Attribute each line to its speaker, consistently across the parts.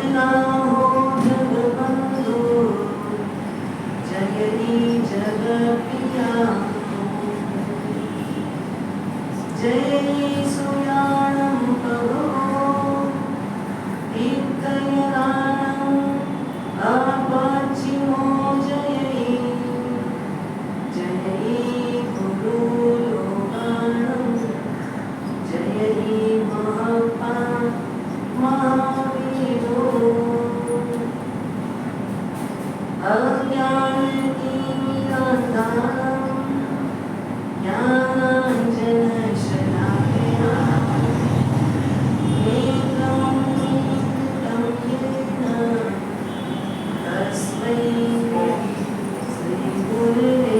Speaker 1: वंदना हो जगबंधु, जयति जगप्रिया जय सुयाणं प्रभो तीर्थयदानं अपचिमो जय जय गुरुलोकानं जय महात्मा महावीरो अज्ञानतिमिरान्धं ज्ञानाञ्जनशलाकया नेत्रं नीतं येन तस्मै श्रीगुरवे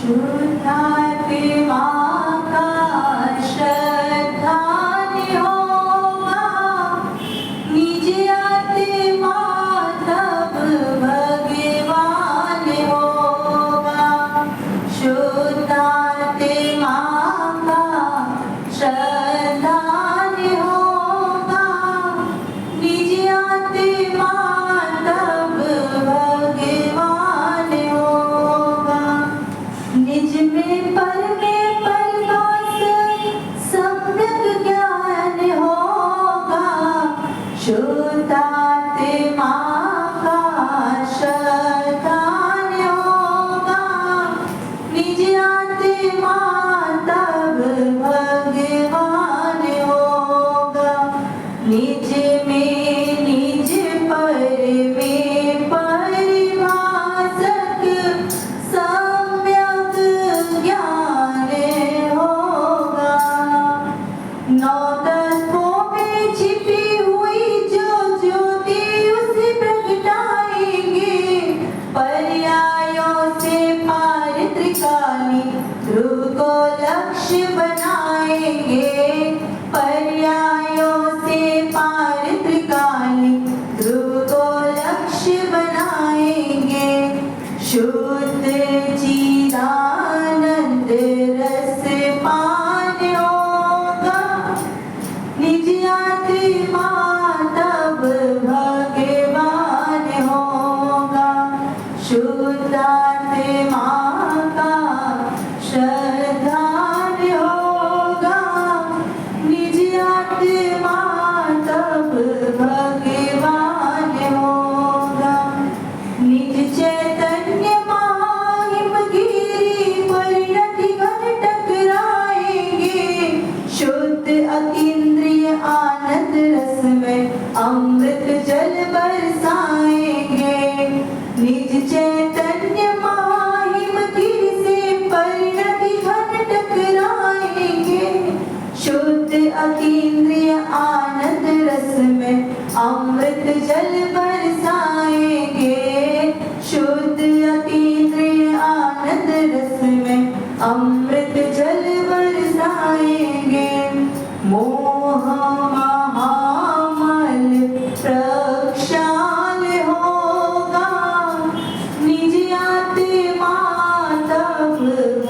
Speaker 1: शुद्धात्मा का श्रद्धान होगा, निज आत्मा तब भगवान होगा। शुद्धात्मा का श्रद्धान होगा, निज आत्मा तब भगवान होगा। निज में पर में परवास सम्यक ज्ञान होगा। शुद्धात्मा का श्रद्धान होगा, निज आत्मा तब भगवान होगा। निज में निज पर में परिभाषक सम्यक ज्ञान होगा। नौ तत्वों में छिपी हुई जो ज्योति उसे प्रगटाएंगे। पर्यायों से पार त्रिकाली ध्रुव को लक्ष्य बनाएंगे। पर्यायों से पार त्रिकाली ध्रुव को लक्ष्य बनाएंगे। शुद्ध चिदानंद रस पान होगा, निज आत्मा तब भगवान होगा। शुद्धात्मा का श्रद्धान होगा, निज आत्मा तब भगवान होगा। निज चैतन्य महिमगिरी परिणति घन टकराएंगे। शुद्ध अतीन्द्रिय आनंद रस में अमृत जल बरसाएंगे। निज चैतन्य महिमगिरी से परिणति घन टकराएंगे। शुद्ध अतीन्द्रिय आनंद रस में अमृत जल बरसाएंगे। शुद्ध अतीन्द्रिय आनंद रस में अमृत जल बरसाएंगे। मोह महामल प्रक्षाल होगा, निज आत्मा तब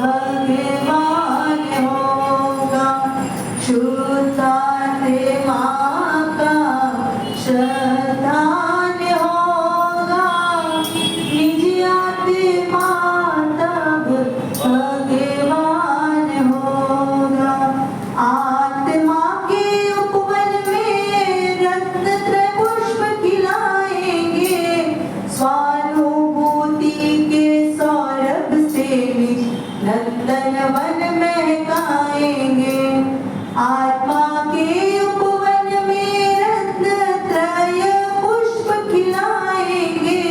Speaker 1: भगवान होगा। शुद्धात्मा का श्रद्धान होगा, निज आत्मा तब भगवान होगा। आत्मा के उपवन में रत्नत्रय पुष्प खिलाएंगे। स्वानुभूति के सौरभ से निज नंदन वन महकाएंगे। आत्मा के उपवन में रत्नत्रय पुष्प खिलाएंगे।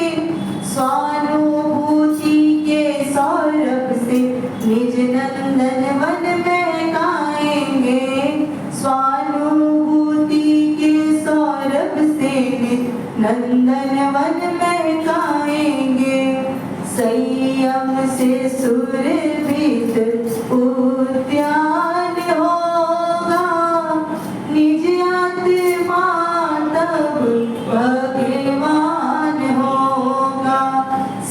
Speaker 1: स्वानुभूति के सौरभ से निज नंदन वन महकाएंगे। स्वानुभूति के सौरभ से निज नंदन वन महकाएंगे। संयम से सुरभित उद्यान होगा, निज आत्मा तब भगवान होगा।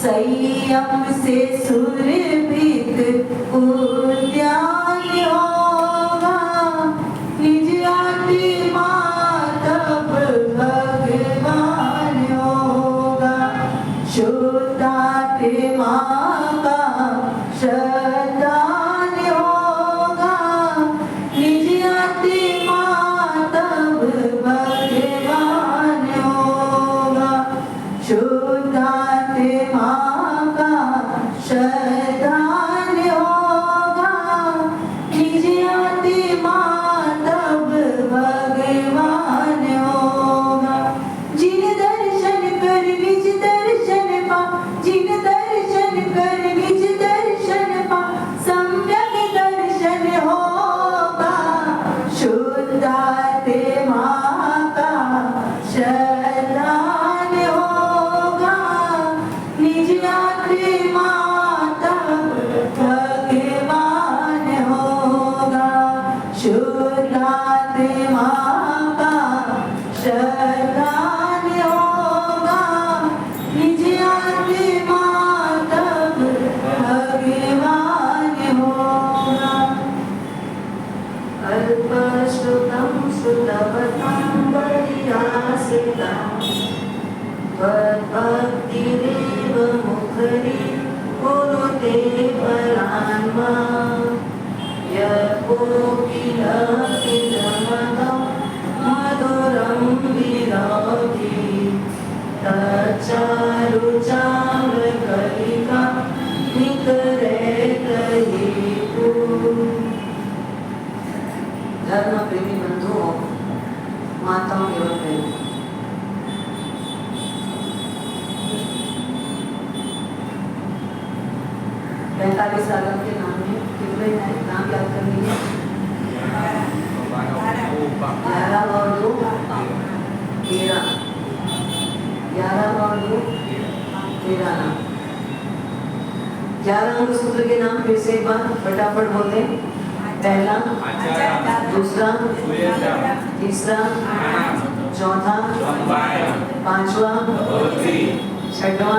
Speaker 1: संयम से सुतं सुतवतां बलियासितां त्वद्भक्तिरेव मुखरी कुरुते परान्मा यत्कोकिलकिलमदं मधुरं विरोधि तच्चारुचारुकलिका निकरेतहेतु। धर्म प्रेमी बंधुओं, माताओं एवं बहनों, 45 सालों के नाम में कितने नाम याद करनी है? 11 और 2 13, 11 और 2 13 नाम। 11 अंग सूत्र के नाम फिर से एक बार फटाफट बोलते। पहला, दूसरा, तीसरा, चौथा, पांचवा, छठवा,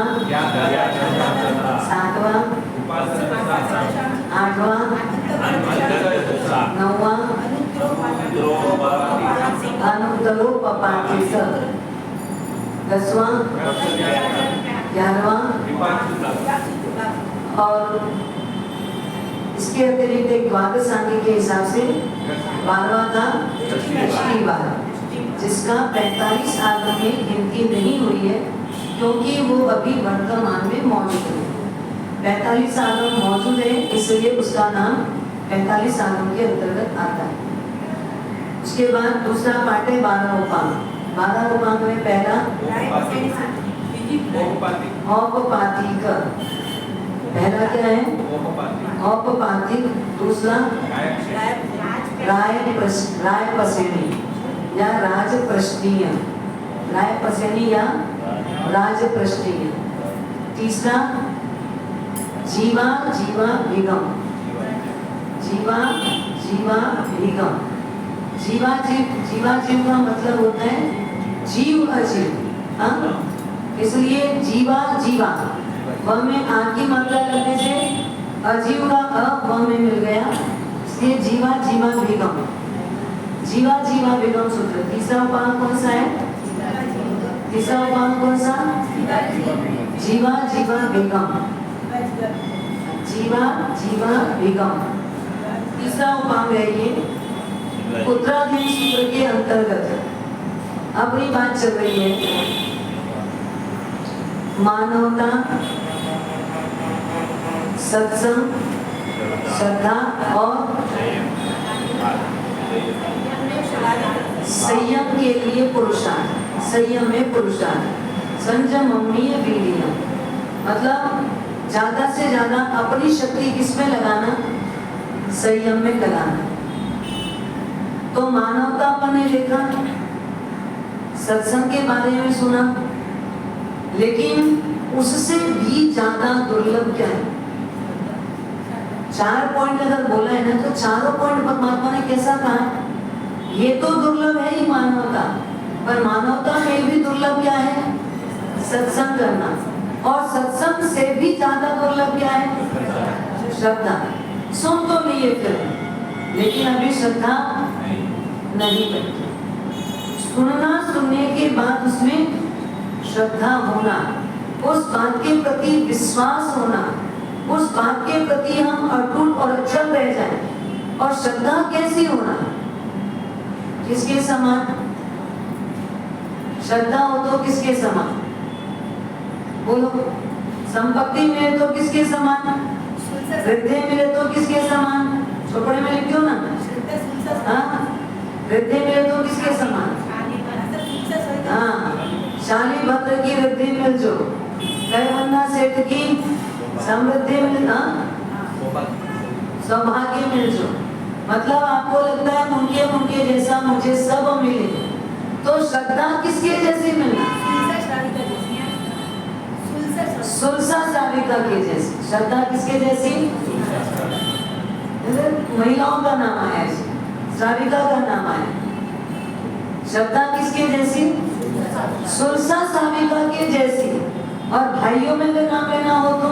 Speaker 1: सातवा, आठवा, नौवा, अनुत्तरोपपाति स, 10वां, 11वां, और इसके अतिरिक्त एक द्वादश अंग के हिसाब से 12वां था दृष्टि बार, जिसका 45 आगम में गिनती नहीं हुई है क्योंकि वो अभी वर्तमान में मौजूद है। 45 आगम मौजूद है इसलिए उसका नाम 45 आगम के अंतर्गत आता है। उसके बाद दूसरा पाठ है 12 उपांग। 12 उपांग में पहला औपपातिक, पहला क्या है? औपपातिक। दूसरा रायपसेनी या राजप्रश्नीय, रायपसेनी या राजप्रश्नीय। तीसरा जीवा जीवा विगम, जीवा जीवा विगम। जीवा जीव का मतलब होता है जीव अजीव। हाँ, इसलिए जीवा जीवा व में आ की मात्रा करने से अजीव का अ व में मिल गया, इसलिए जीवा जीवा विगम, जीवा जीवा विगम सूत्र। तीसरा उपांग कौन सा है? तीसरा उपांग कौन सा? जीवा जीवा विगम, जीवा जीवा विगम। तीसरा उपांग है ये उत्तराधीन सूत्र के अंतर्गत। अपनी बात चल रही है मानवता, सत्संग, श्रद्धा और संयम के लिए पुरुषार्थ। संयम में पुरुषार्थ, संयमनीय वीर्य, मतलब ज्यादा से ज्यादा अपनी शक्ति किसमें लगाना? संयम में लगाना। तो मानवता अपन ने देखा, सत्संग के बारे में सुना, लेकिन उससे भी ज्यादा दुर्लभ क्या है? 4 पॉइंट अगर बोला है ना, तो चारों पॉइंट परमात्मा ने कैसा कहा? ये तो दुर्लभ है ही मानवता, पर मानवता में भी दुर्लभ क्या है? सत्संग करना। और सत्संग से भी ज्यादा दुर्लभ क्या है? श्रद्धा। सुन तो लिए फिर, लेकिन अभी श्रद्धा नहीं करते। सुनना, सुनने के बाद उसमें श्रद्धा होना, उस बात के प्रति विश्वास होना, उस बात के प्रति हम अटूट और अचल रह जाएं। और श्रद्धा कैसी होना? किसके समान? श्रद्धा हो तो किसके समान? बोलो। संपत्ति मिले तो किसके समान? वृद्धि मिले तो किसके समान? चौपड़े में लिख दो ना। हाँ, वृद्धि मिले तो किसके समान? हाँ, शाली भद्र की वृद्धि मिल जो, कैवन्ना सेठ की समृद्धि मिल, सौभाग्य मिल जो। मतलब आपको लगता है उनके जैसा मुझे सब मिले, तो श्रद्धा किसके जैसी मिले? सुलसा श्राविका के जैसी। श्रद्धा किसके जैसी? महिलाओं का नाम आया, श्राविका का नाम आया। श्रद्धा किसके जैसी? सुलसा श्राविका के जैसी। और भाइयों में अगर नाम लेना हो तो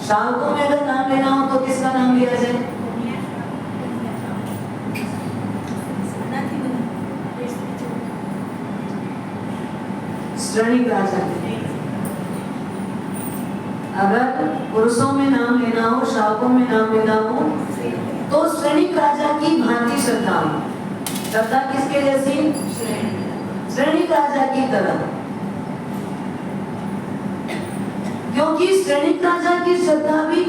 Speaker 1: श्रावकों में अगर नाम लेना हो तो किसका नाम लिया जाए? श्रेणिक राजा की। अगर पुरुषों में नाम लेना हो, श्रावकों में नाम लेना हो, तो श्रेणिक राजा की भांति श्रद्धा हो। श्रद्धा किसके जैसी? श्रेणिक राजा की तरह। क्योंकि श्रेणिक राजा की श्रद्धा भी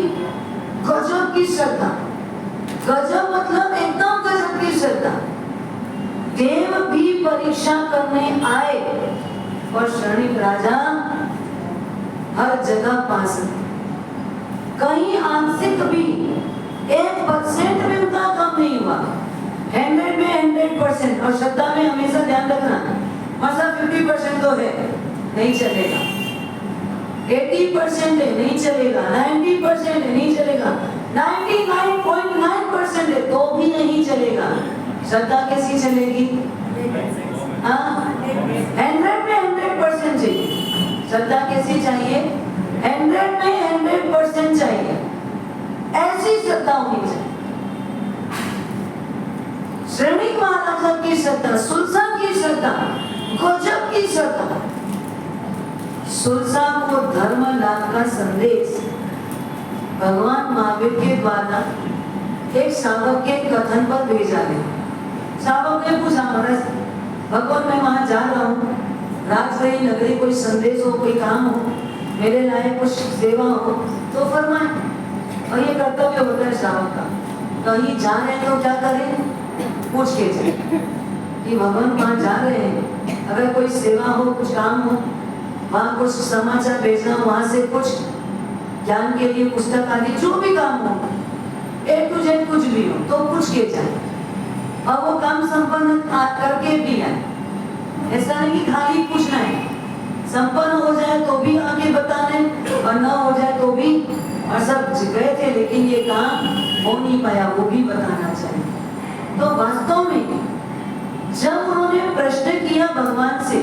Speaker 1: गजब की श्रद्धा। गजब मतलब एकदम गजब की श्रद्धा। देव भी परीक्षा करने आए और श्रेणिक राजा हर जगह पास है। कहीं आंशिक भी 1% भी उनका कम नहीं हुआ। 100 में 100%। और श्रद्धा में हमेशा ध्यान रखना, मतलब 50% तो है, नहीं चलेगा। 80% है, नहीं चलेगा। 90% है, नहीं चलेगा। 99.9% है, तो भी नहीं चलेगा। श्रद्धा कैसी चलेगी? 100 में 100% चाहिए। श्रद्धा कैसी चाहिए? 100 में 100% चाहिए। ऐसी श्रद्धा होनी चाहिए। श्रेणिक महाराजा की श्रद्धा, सुलसा की श्रद्धा, गजब की श्रद्धा। सुलसा को धर्म लाभ का संदेश भगवान महावीर के द्वारा एक शावक के कथन पर भेजा गया। शावक ने पूछा, महाराज भगवान मैं वहां जा रहा हूँ, राजगृह नगरी, कोई संदेश हो, कोई काम हो, मेरे लायक कुछ सेवा हो तो फरमाए। और ये कर्तव्य होता है श्रावक का। कहीं जा रहे हैं तो क्या करें? पूछ के जाए कि भगवान वहां जा रहे हैं, अगर कोई सेवा हो, कुछ काम हो, वहां कुछ समाचार भेजना, वहां से कुछ ज्ञान के लिए पुस्तक आदि जो भी काम हो, A to Z कुछ भी हो, तो पूछ के जाए और वो काम संपन्न करके भी आए। ऐसा नहीं कि खाली पूछना है, संपन्न हो जाए तो भी आगे बताने और न हो जाए तो भी। और सब गए थे लेकिन ये काम हो नहीं पाया, वो भी बताना चाहिए। तो वास्तव में जब उन्होंने प्रश्न किया भगवान से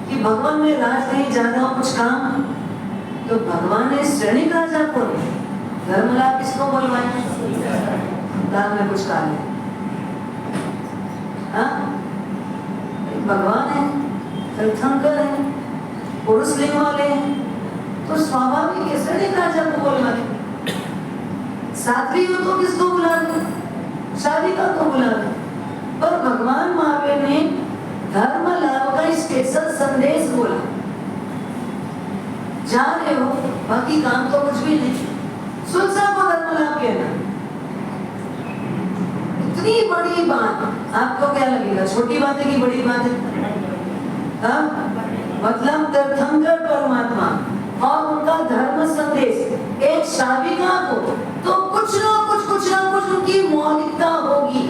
Speaker 1: कि भगवान मैं राज नहीं जा रहा हूं, कुछ काम, तो भगवान ने श्रेणिक राजा को धर्मलाभ किसको बोलवाया? दाल में कुछ काल है, भगवान है, तीर्थंकर है, पुरुष लिंग वाले हैं, तो स्वाभाविक है श्रेणिक राजा को बोलवाए। साध्वी हो तो किसको बुला रहे? शादिका को बुला रहे। पर भगवान महावीर ने धर्म लाभ का स्पेशल संदेश बोला। जा रहे हो, बाकी काम तो कुछ भी नहीं, सुलसा को धर्म लाभ कहना। इतनी बड़ी बात आपको क्या लगेगा? छोटी बात है कि बड़ी बात है? मतलब तीर्थंकर परमात्मा और उनका धर्म संदेश एक शाविका को, तो कुछ ना कुछ उनकी मौलिकता होगी,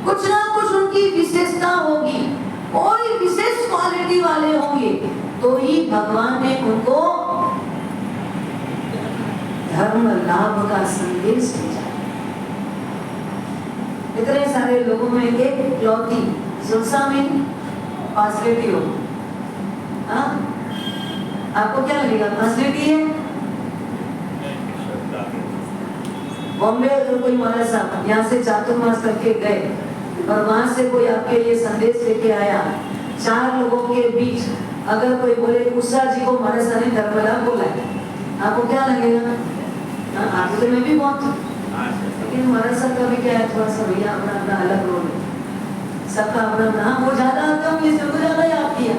Speaker 1: कुछ ना कुछ उनकी विशेषता होगी, कोई विशेष क्वालिटी वाले होंगे, तो ही भगवान ने उनको धर्म लाभ का संदेश दिया। इतने सारे लोगों में एक लौती सुलसा में फैसिलिटी हो, आपको क्या लगेगा? फैसिलिटी है। बॉम्बे अगर कोई महाराज साहब यहाँ से चातुर्मास करके गए और वहां से कोई आपके लिए संदेश लेके आया, 4 लोगों के बीच अगर कोई बोले उषा जी को महाराज साहब ने धर्मलाभ बोला है, आपको क्या लगेगा? आगे तो मैं भी बहुत, लेकिन महाराज साहब का भी क्या है, थोड़ा सा भैया अपना अपना अलग रोल है, सबका अपना अपना। वो ज्यादा आते होंगे इसलिए वो ज्यादा याद किया,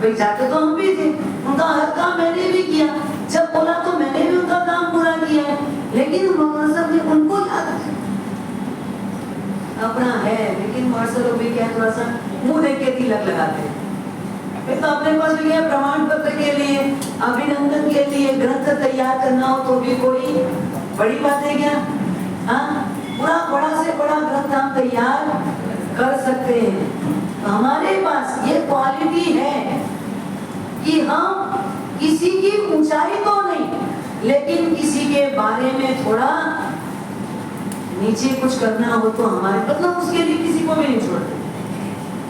Speaker 1: भाई जाते तो हम भी थे, उनका हर काम मैंने भी किया, जब बोला तो मैंने भी उनका काम पूरा किया है, लेकिन महाराज साहब ने उनको याद किया। अपना है, लेकिन महाराज साहब भी क्या थोड़ा सा मुंह देख के तिलक लगाते हैं। फिर तो अपने पास भी क्या प्रमाण पत्र के लिए, अभिनंदन के लिए ग्रंथ तैयार करना हो तो भी कोई बड़ी बात है क्या? पूरा बड़ा से बड़ा ग्रंथ हम तैयार कर सकते हैं। तो हमारे पास ये क्वालिटी है कि हम किसी की ऊंचाई तो नहीं, लेकिन किसी के बारे में थोड़ा नीचे कुछ करना हो तो हमारे, मतलब उसके लिए किसी को भी नहीं छोड़ते,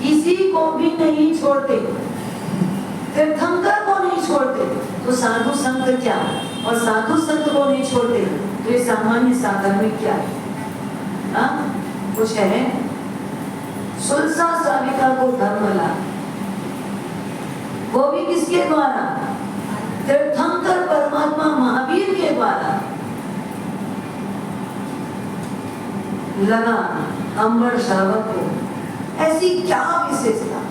Speaker 1: किसी को भी नहीं छोड़ते, तीर्थंकर को नहीं छोड़ते, तो साधु संत क्या? और साधु संत को नहीं छोड़ते तो ये सामान्य साधर्मिक क्या है? कुछ है। सुलसा शाविका को धर्म लाभ, वो भी किसके द्वारा? तीर्थंकर परमात्मा महावीर के द्वारा। लगा अंबर श्रावक को ऐसी क्या विशेषता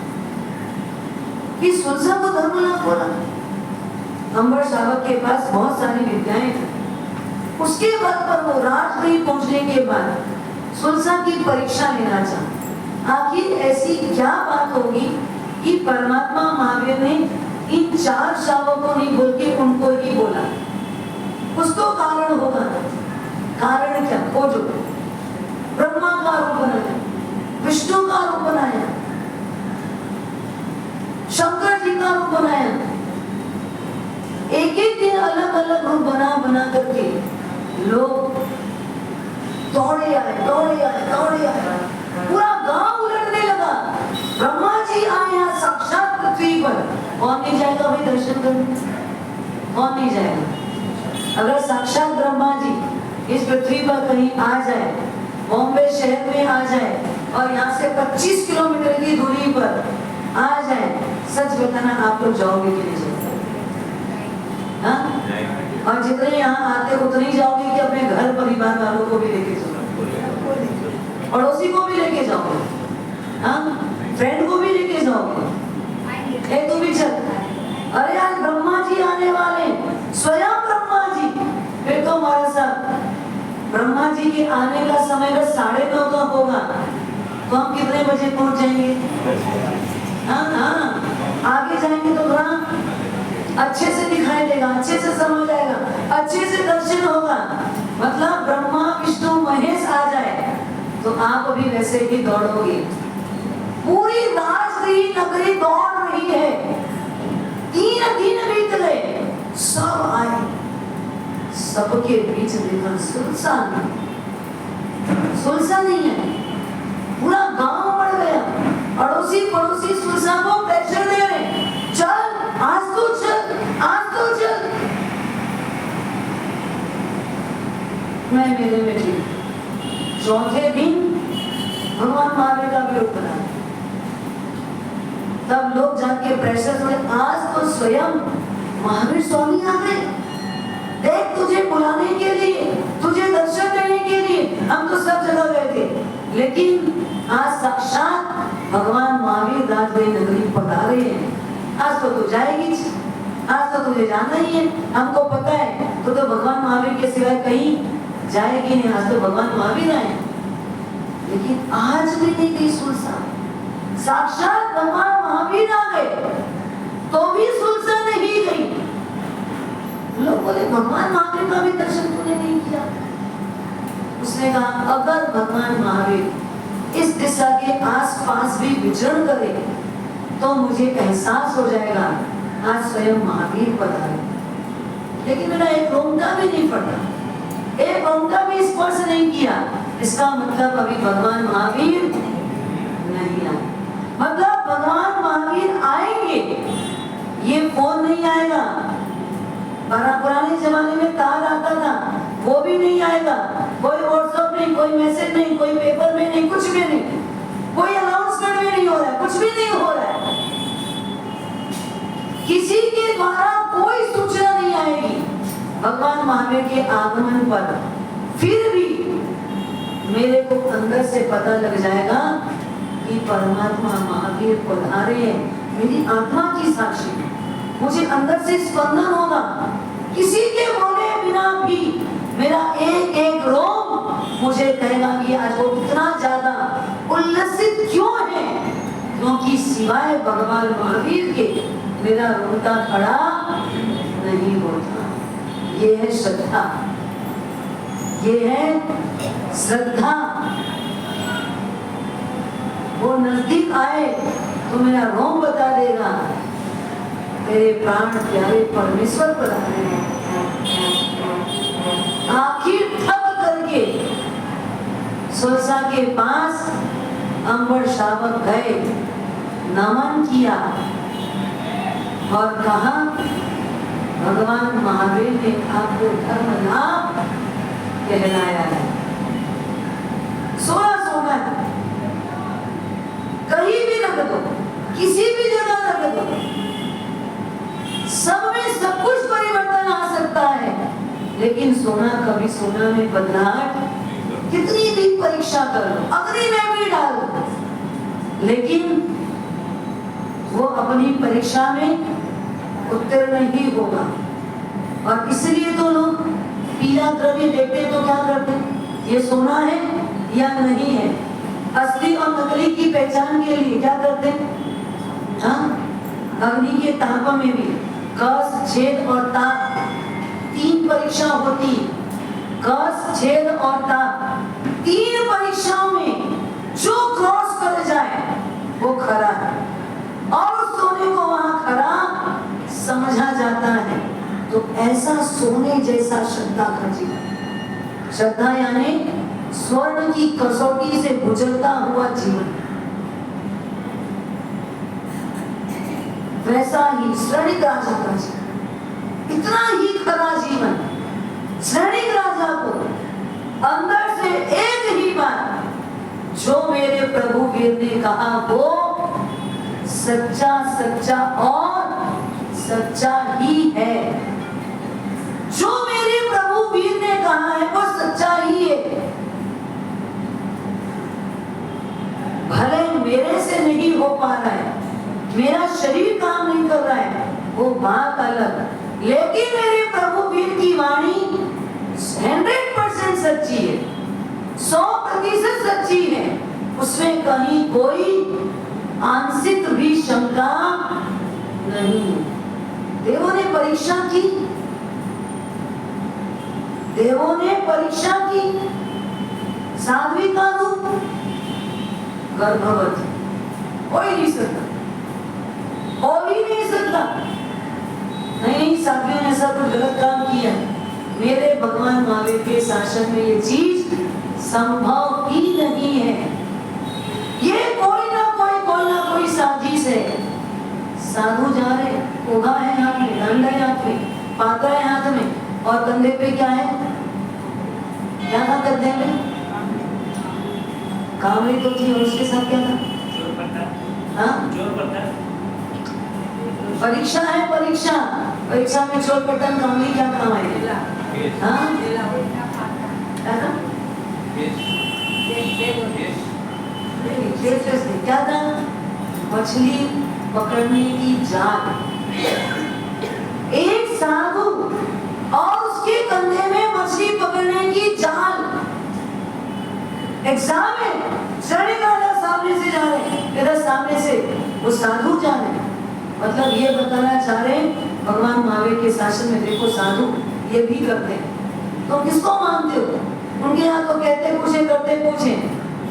Speaker 1: कि सुलसा को धर्म लाभ बोला। अंबर श्रावक के पास बहुत सारी विद्याएं थी। उसके बाद पर वो राजगृह पहुंचने के बाद सुलसा की परीक्षा लेना चाहा। आखिर ऐसी क्या बात होगी कि परमात्मा महावीर ने इन 4 श्रावकों नहीं बोल के उनको ही बोला? कुछ तो कारण होगा। कारण क्या? वो जो ब्रह्मा का रूप बनाया, विष्णु का रूप बनाया, शंकर जी का रूप बनाया, एक एक दिन अलग अलग रूप बना बना करके लोग दौड़े आए, पूरा गांव उलटने लगा। ब्रह्मा जी आए यहाँ साक्षात पृथ्वी पर, कौन नहीं जाएगा भाई दर्शन करने? कौन नहीं जाएगा? अगर साक्षात ब्रह्मा जी इस पृथ्वी पर कहीं आ जाए, बॉम्बे शहर में आ जाए और यहाँ से 25 किलोमीटर की दूरी पर आ जाए, सच बताना आप लोग जाओगे कि नहीं जाओगे? हाँ? और जितने यहाँ आते उतने ही जाओगे कि अपने घर परिवार वालों को भी लेके जाओगे, पड़ोसी को भी लेके जाओगे, हाँ? फ्रेंड को भी लेके जाओगे। एक तो भी चल, अरे आज ब्रह्मा जी आने वाले, स्वयं ब्रह्मा जी। फिर तो हमारा साथ ब्रह्मा जी के आने का समय का 9:30 का होगा, तो हम कितने बजे पहुंच जाएंगे? हाँ, आगे जाएंगे तो थोड़ा अच्छे से दिखाई देगा, अच्छे से समझ आएगा, अच्छे से दर्शन होगा। मतलब ब्रह्मा विष्णु महेश आ जाए तो आप अभी वैसे ही दौड़ोगे। पूरी राजगृह नगरी दौड़ रही है। 3 दिन बीत गए, सब आए, सबके बीच देखा सुलसा नहीं है। पूरा गांव बढ़ गया, अड़ोसी पड़ोसी सुलसा को प्रेशर दे रहे, चल आज तो चल, आज तो चल। मैं मेरे में थी। चौथे दिन भगवान महावीर का वियोग बना। तब लोग जाके प्रेशर हुए, आज तो स्वयं महावीर स्वामी आ गए, देख तुझे बुलाने के लिए, तुझे दर्शन देने के लिए हम तो सब जगह गए थे, लेकिन आज साक्षात भगवान महावीर राजगृह नगरी पधारे हैं। आज तो तू जाएगी, आज तो तुझे जाना ही है, हमको पता है तो भगवान महावीर के सिवाय कहीं जाएगी नहीं। आज तो भगवान महावीर आए, लेकिन आज भी नहीं गई सुलसा। साक्षात भगवान महावीर आ गए तो भी सुलसा नहीं गई। लोग बोले भगवान महावीर का भी दर्शन तूने नहीं किया। उसने कहा अगर भगवान महावीर इस दिशा के आसपास भी विचरण करे तो मुझे एहसास हो जाएगा आज स्वयं महावीर पधारे। लेकिन मेरा एक रोंगटा भी नहीं फटा, एक रोंगटा भी स्पर्श नहीं किया। इसका मतलब अभी भगवान महावीर नहीं आए। मतलब भगवान महावीर आएंगे, ये फोन नहीं आएगा। पुराने जमाने में तार आता था, वो भी नहीं आएगा। कोई व्हाट्सएप नहीं, कोई मैसेज नहीं, कोई पेपर में नहीं, कुछ भी नहीं, कोई अनाउंसमेंट भी नहीं हो रहा है, कुछ भी नहीं हो रहा है। किसी के द्वारा कोई सूचना नहीं आएगी भगवान महावीर के आगमन पर। फिर भी मेरे को अंदर से पता लग जाएगा कि परमात्मा महावीर पधारे हैं। मेरी आत्मा की साक्षी, मुझे अंदर से स्पंदन होगा। किसी के बोले बिना भी मेरा एक एक रोम मुझे कहेगा कि आज वो इतना ज्यादा उल्लसित क्यों है, क्योंकि सिवाय भगवान महावीर के मेरा रोता खड़ा नहीं होता। ये है श्रद्धा, ये है श्रद्धा। वो नजदीक आए तो मेरा रोम बता देगा तेरे प्राण प्यारे परमेश्वर पधारे हैं। आखिर थक करके सुलसा के पास अंबर श्रावक गए, नमन किया और कहा भगवान महावीर ने आपको धर्म लाभ कहलाया है। सोना कहीं भी रख दो, किसी भी जगह रख दो, लेकिन सोना कभी सोना में बदलाव, कितनी भी परीक्षा कर लो, अग्नि में भी डाल दो, लेकिन वो अपनी परीक्षा में उत्तीर्ण ही होगा। और इसलिए तो लोग पीला द्रव्य देखते तो क्या करते, ये सोना है या नहीं है। असली और नकली की पहचान के लिए क्या करते, हाँ, अग्नि के ताप में भी कस, छेद और ताप, 3 परीक्षा होती। कस, छेद और ताप, 3 परीक्षाओं में जो क्रॉस कर जाए वो खरा है, और उस सोने को वहां खरा समझा जाता है। तो ऐसा सोने जैसा श्रद्धा का जीवन, श्रद्धा यानी स्वर्ण की कसौटी से गुजरता हुआ जीवन, वैसा ही श्रेणिक राजा का जीवन, इतना ही खरा जीवन। श्रेणिक राजा को अंदर से एक ही बात, जो मेरे प्रभु वीर ने कहा वो सच्चा सच्चा और सच्चा ही है। जो मेरे प्रभु वीर ने कहा है वो सच्चा ही है। भले मेरे से नहीं हो पा रहा है, मेरा शरीर काम नहीं कर रहा है, वो बात अलग, लेकिन मेरे प्रभु वीर की वाणी 100% सच्ची है, 100% सच्ची है, उसमें कहीं कोई आंशिक भी शंका नहीं है। देवों ने परीक्षा की, देवों ने परीक्षा की, साध्वी का रूप गर्भवती, कोई नहीं सकता, हो ही नहीं सकता। नहीं, साध्वियों ने ऐसा कुछ गलत काम किया, मेरे भगवान महावीर के शासन में ये चीज संभव ही नहीं है। ये कोई ना कोई साजिश है। साधु जा रहे, उगा है हाथ में, दंड है हाथ में, पाता है हाथ में, और कंधे पे क्या है, क्या था कंधे में, कावड़ी तो थी, और उसके साथ क्या था, हाँ, परीक्षा है, परीक्षा, परीक्षा में चोर पट्टन कावड़ी क्या काम आएगी, हाँ, क्या था, मछली पकड़ने की जाल। एक साधु और उसके कंधे में मछली पकड़ने की जाल। एग्जाम है, श्रेणिक राजा सामने से जा रहे हैं, इधर सामने से वो साधु जा रहे हैं। मतलब ये बताना चाह रहे हैं भगवान महावीर के शासन में, देखो साधु ये भी करते हैं, तो किसको मानते हो? उनके यहाँ तो कहते पूछे करते पूछे,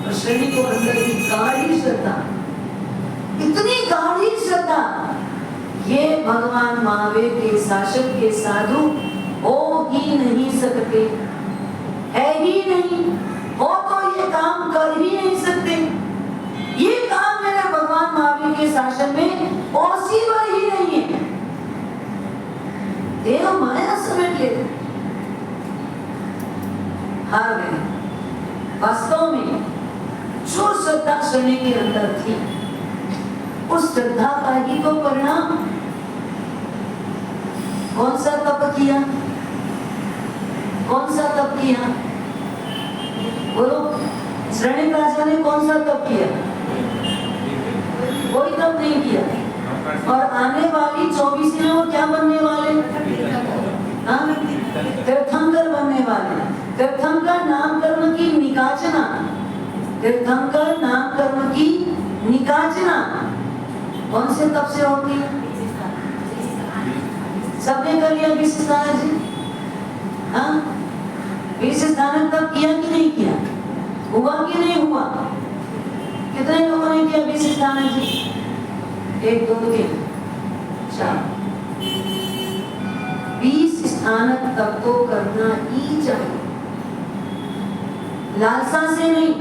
Speaker 1: और श्रेणी को अंदर की गाढ़ी श्रद्धा, इतनी गाढ़ी श्रद्धा, ये भगवान महावीर के शासन के साधु हो ही नहीं सकते, है ही नहीं, हो तो ये काम कर ही नहीं सकते। ये काम मेरे भगवान महावीर के शासन में पॉसिबल ही नहीं है। देव माया समेट लेते, हार गए। वास्तव में जो श्रद्धा श्रेणी के अंदर थी, उस श्रद्धा का ही तो परिणाम। कौन सा तप किया, कौन सा तप किया, बोलो, श्रेणिक राजा ने कौन सा तप किया? कोई तप नहीं किया। और आने वाली 24 में वो क्या बनने वाले, तीर्थंकर बनने वाले। तीर्थंकर नाम कर्म की निकाचना, तीर्थंकर नाम कर्म की निकाचना कौन से तप से होती है? सबने कर लिया 20 स्थानक जी, हाँ, 20 स्थानक तप किया कि नहीं किया, हुआ कि नहीं हुआ? कितने लोगों ने किया 20 स्थानक जी? 1 2 3 4 20 स्थानक तप तो करना ही चाहिए, लालसा से नहीं,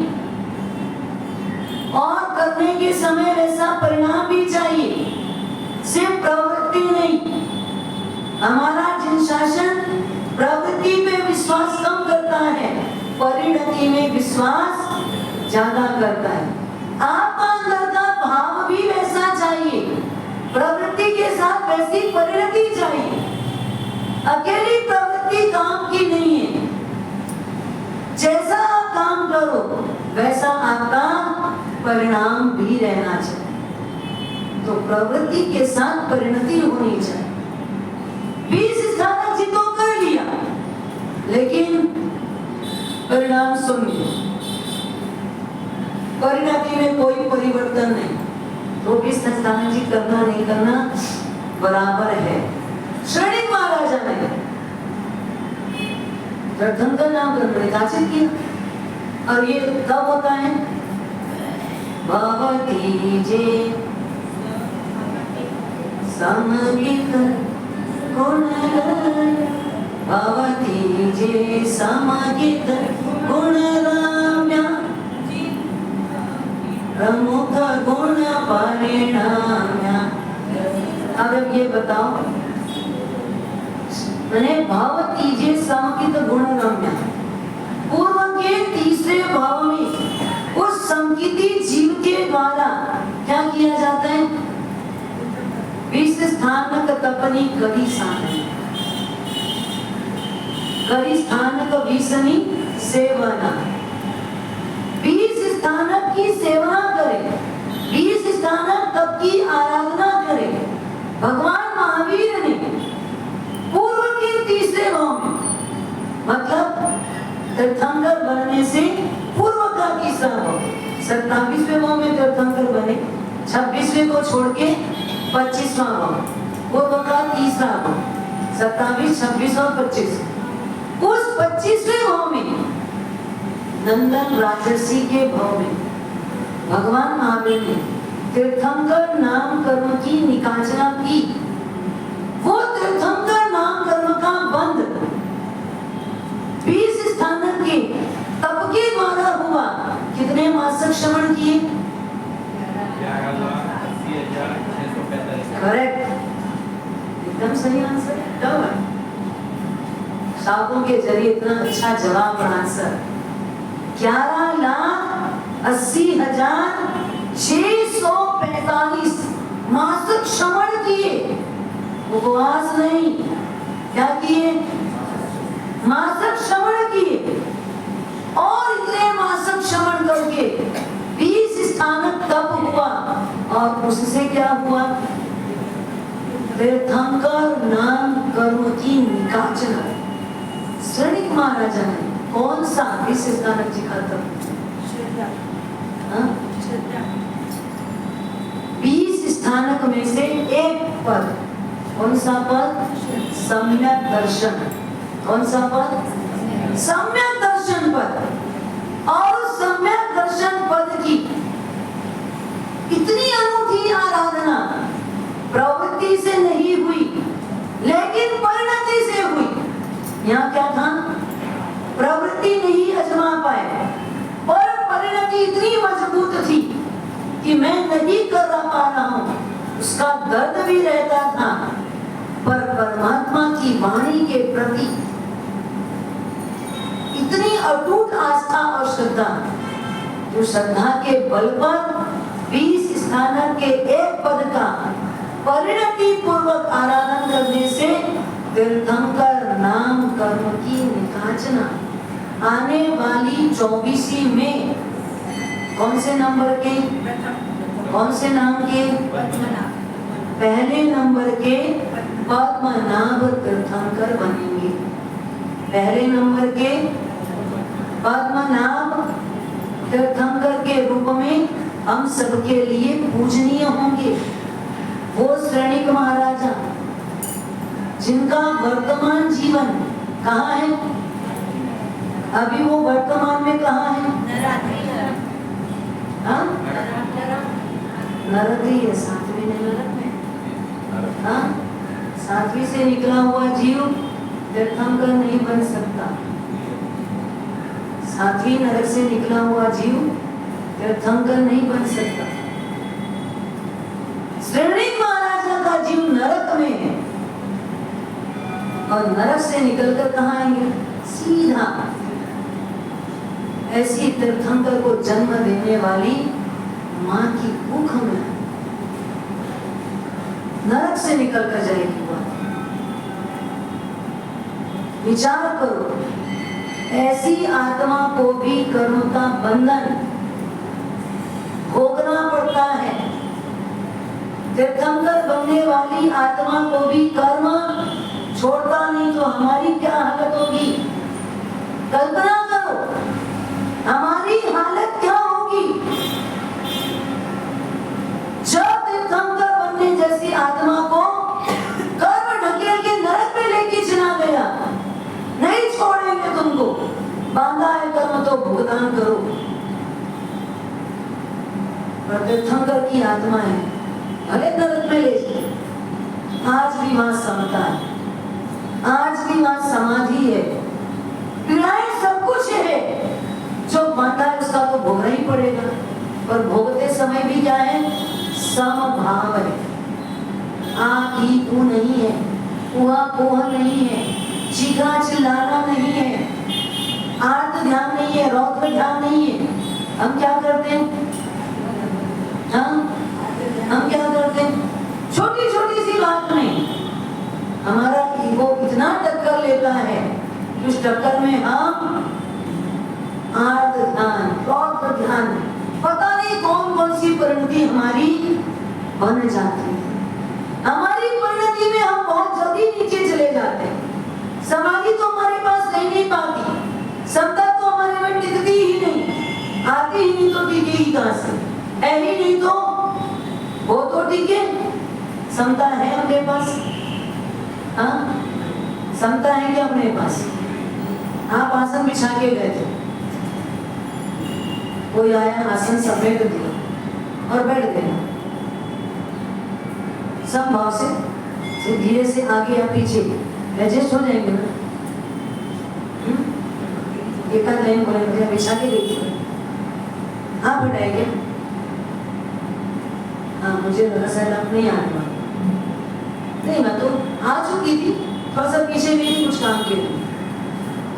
Speaker 1: और करने के समय वैसा परिणाम भी चाहिए, सिर्फ प्रवृत्ति नहीं। हमारा जिन शासन प्रवृत्ति पे विश्वास कम करता है, परिणति में विश्वास ज्यादा करता है। आपका अंदर का भाव भी वैसा चाहिए, प्रवृत्ति के साथ वैसी परिणति चाहिए। अकेली प्रवृत्ति किसी काम की नहीं है। जैसा आप काम करो वैसा आपका परिणाम भी रहना चाहिए। तो प्रवृत्ति के साथ परिणति होनी चाहिए। 20 स्थानक जी तो कर लिया, लेकिन परिणाम शून्य, परिणति में कोई परिवर्तन नहीं। तो 20 स्थानक जी करना नहीं करना बराबर है। श्रेणिक महाराजा ने तीर्थंकर नाम करने निकाचित किया। और ये कब होता है? भवती जे समगित गुण, भवती जे समगित गुण रम्या, प्रमुख गुण परिणाम्या। अब ये बताओ, मैंने भवती जे समगित गुण रम्या, पूर्व के तीसरे भाव में उस समगिति जीव के द्वारा क्या किया जाता है? 20 स्थानक तपनी करी साधन, करी स्थानक विषनी सेवना। 20 स्थानक की सेवा करे, 20 स्थानक तप की आराधना करे। भगवान महावीर ने पूर्व के तीसरे भाव में, मतलब तीर्थंकर बनने से पूर्व का तीसरा भाव, 27वें भाव में तीर्थंकर बने, 26वें को छोड़ के 25वां भाव, पूर्व का तीसरा भाव, 27, 26 और 25। उस 25वें भाव में नंदन राजर्षि के भाव में भगवान महावीर ने तीर्थंकर नाम कर्म की निकाचना की। वो तीर्थंकर नाम कर्म का बंध 20 स्थानक के तप के द्वारा हुआ। कितने मासक श्रवण किए? करेक्ट, एकदम सही आंसर। कब साधुओं के जरिए इतना अच्छा जवाब और आंसर। 11,80,645 मासक श्रवण किए, उपवास नहीं। क्या किए? मासक श्रवण किए। और इतने मासक श्रवण करके 20 स्थानक तप हुआ। और उससे क्या हुआ? तीर्थंकर नाम कर्म की निकाचना। श्रेणिक महाराजा ने कौन सा 20 स्थानक जी का तप? 20 स्थानक में से एक पद, कौन सा पद? सम्यक दर्शन। कौन सा पद? सम्यक दर्शन पद। और सम्यक दर्शन पद की इतनी अनूठी आराधना प्रवृत्ति से नहीं हुई, लेकिन परिणति से हुई। यहाँ क्या था? प्रवृत्ति नहीं अजमा पाए, पर परिणति इतनी मजबूत थी कि मैं नहीं कर पा रहा हूं। उसका दर्द भी रहता था, पर परमात्मा की वाणी के प्रति इतनी अटूट आस्था और श्रद्धा, जो श्रद्धा के बल पर 20 स्थानक के एक पद का परिणति पूर्वक आराधन करने से तीर्थंकर नाम कर्म की निकाचना आने वाली 24वीं में कौन से नंबर के, कौन से नाम के? पहले नंबर के पद्मनाभ तीर्थंकर बनेंगे। पहले नंबर के पद्मनाभ तीर्थंकर के रूप में हम सबके लिए पूजनीय होंगे। वो श्रेणिक महाराजा जिनका वर्तमान जीवन कहाँ है? अभी वो वर्तमान में कहाँ है? नरक है, 7वें नरक में। हाँ, 7वीं से निकला हुआ जीव तीर्थंकर नहीं बन सकता। 7वीं नरक से निकला हुआ जीव तीर्थंकर नहीं बन सकता। श्रेणिक महाराजा का जीव नरक में है, और नरक से निकलकर कहाँ आएंगे? सीधा ऐसी तीर्थंकर को जन्म देने वाली माँ की कुख में नरक से निकल कर जाएगी। विचार करो, ऐसी आत्मा को भी कर्म का बंधन भोगना पड़ता है। तीर्थंकर बनने वाली आत्मा को भी कर्म छोड़ता नहीं तो हमारी क्या हालत होगी? कल्पना करो हमारी हालत क्या होगी जब तीर्थंकर बनने जैसी आत्मा को कर्म ढकेल के नरक में लेके चला गया। नहीं छोड़ेंगे तुमको, बांधा है कर्म तो भुगतान करो। पर तीर्थंकर की आत्मा है, भले नरक में ले जाए, आज भी वहां समता है, आज भी वहां समाधि है, पीड़ाएं सब कुछ है। जो बांधा है उसका तो भोगना ही पड़ेगा, पर भोगते समय भी क्या है? समभाव है। आ की तू नहीं है, उहा कोह नहीं है, चीखना चिल्लाना नहीं है, आर्त ध्यान नहीं है, रौद्र ध्यान नहीं है। हम क्या करते हैं? हम क्या करते हैं? छोटी छोटी सी बात में हमारा ईगो इतना टक्कर लेता है कि उस टक्कर में हम आर्त ध्यान, रौद्र ध्यान, पता नहीं कौन कौन सी परिणति हमारी बन जाती है। हमारी परिणति में हम बहुत जल्दी नीचे चले जाते हैं। समाधि तो हमारे पास रह नहीं पाती, समता तो हमारे में टिकती ही नहीं, आती ही नहीं तो टिकेगी कहां से? है ही नहीं तो वो तो टिके। समता है अपने पास? हाँ, समता है क्या अपने पास? आप आसन बिछा के गए थे, कोई आया आसन समेट दिया और बैठ गया, समभाव से धीरे से आगे या पीछे एडजस्ट हो जाएंगे ना। एक आध लाइन बोले बिछा के देखिए, आप हटाएंगे। हाँ, मुझे लगा शायद आप नहीं आने वाले। नहीं, मैं तो आ चुकी थी, थोड़ा सा पीछे भी थी कुछ काम के लिए,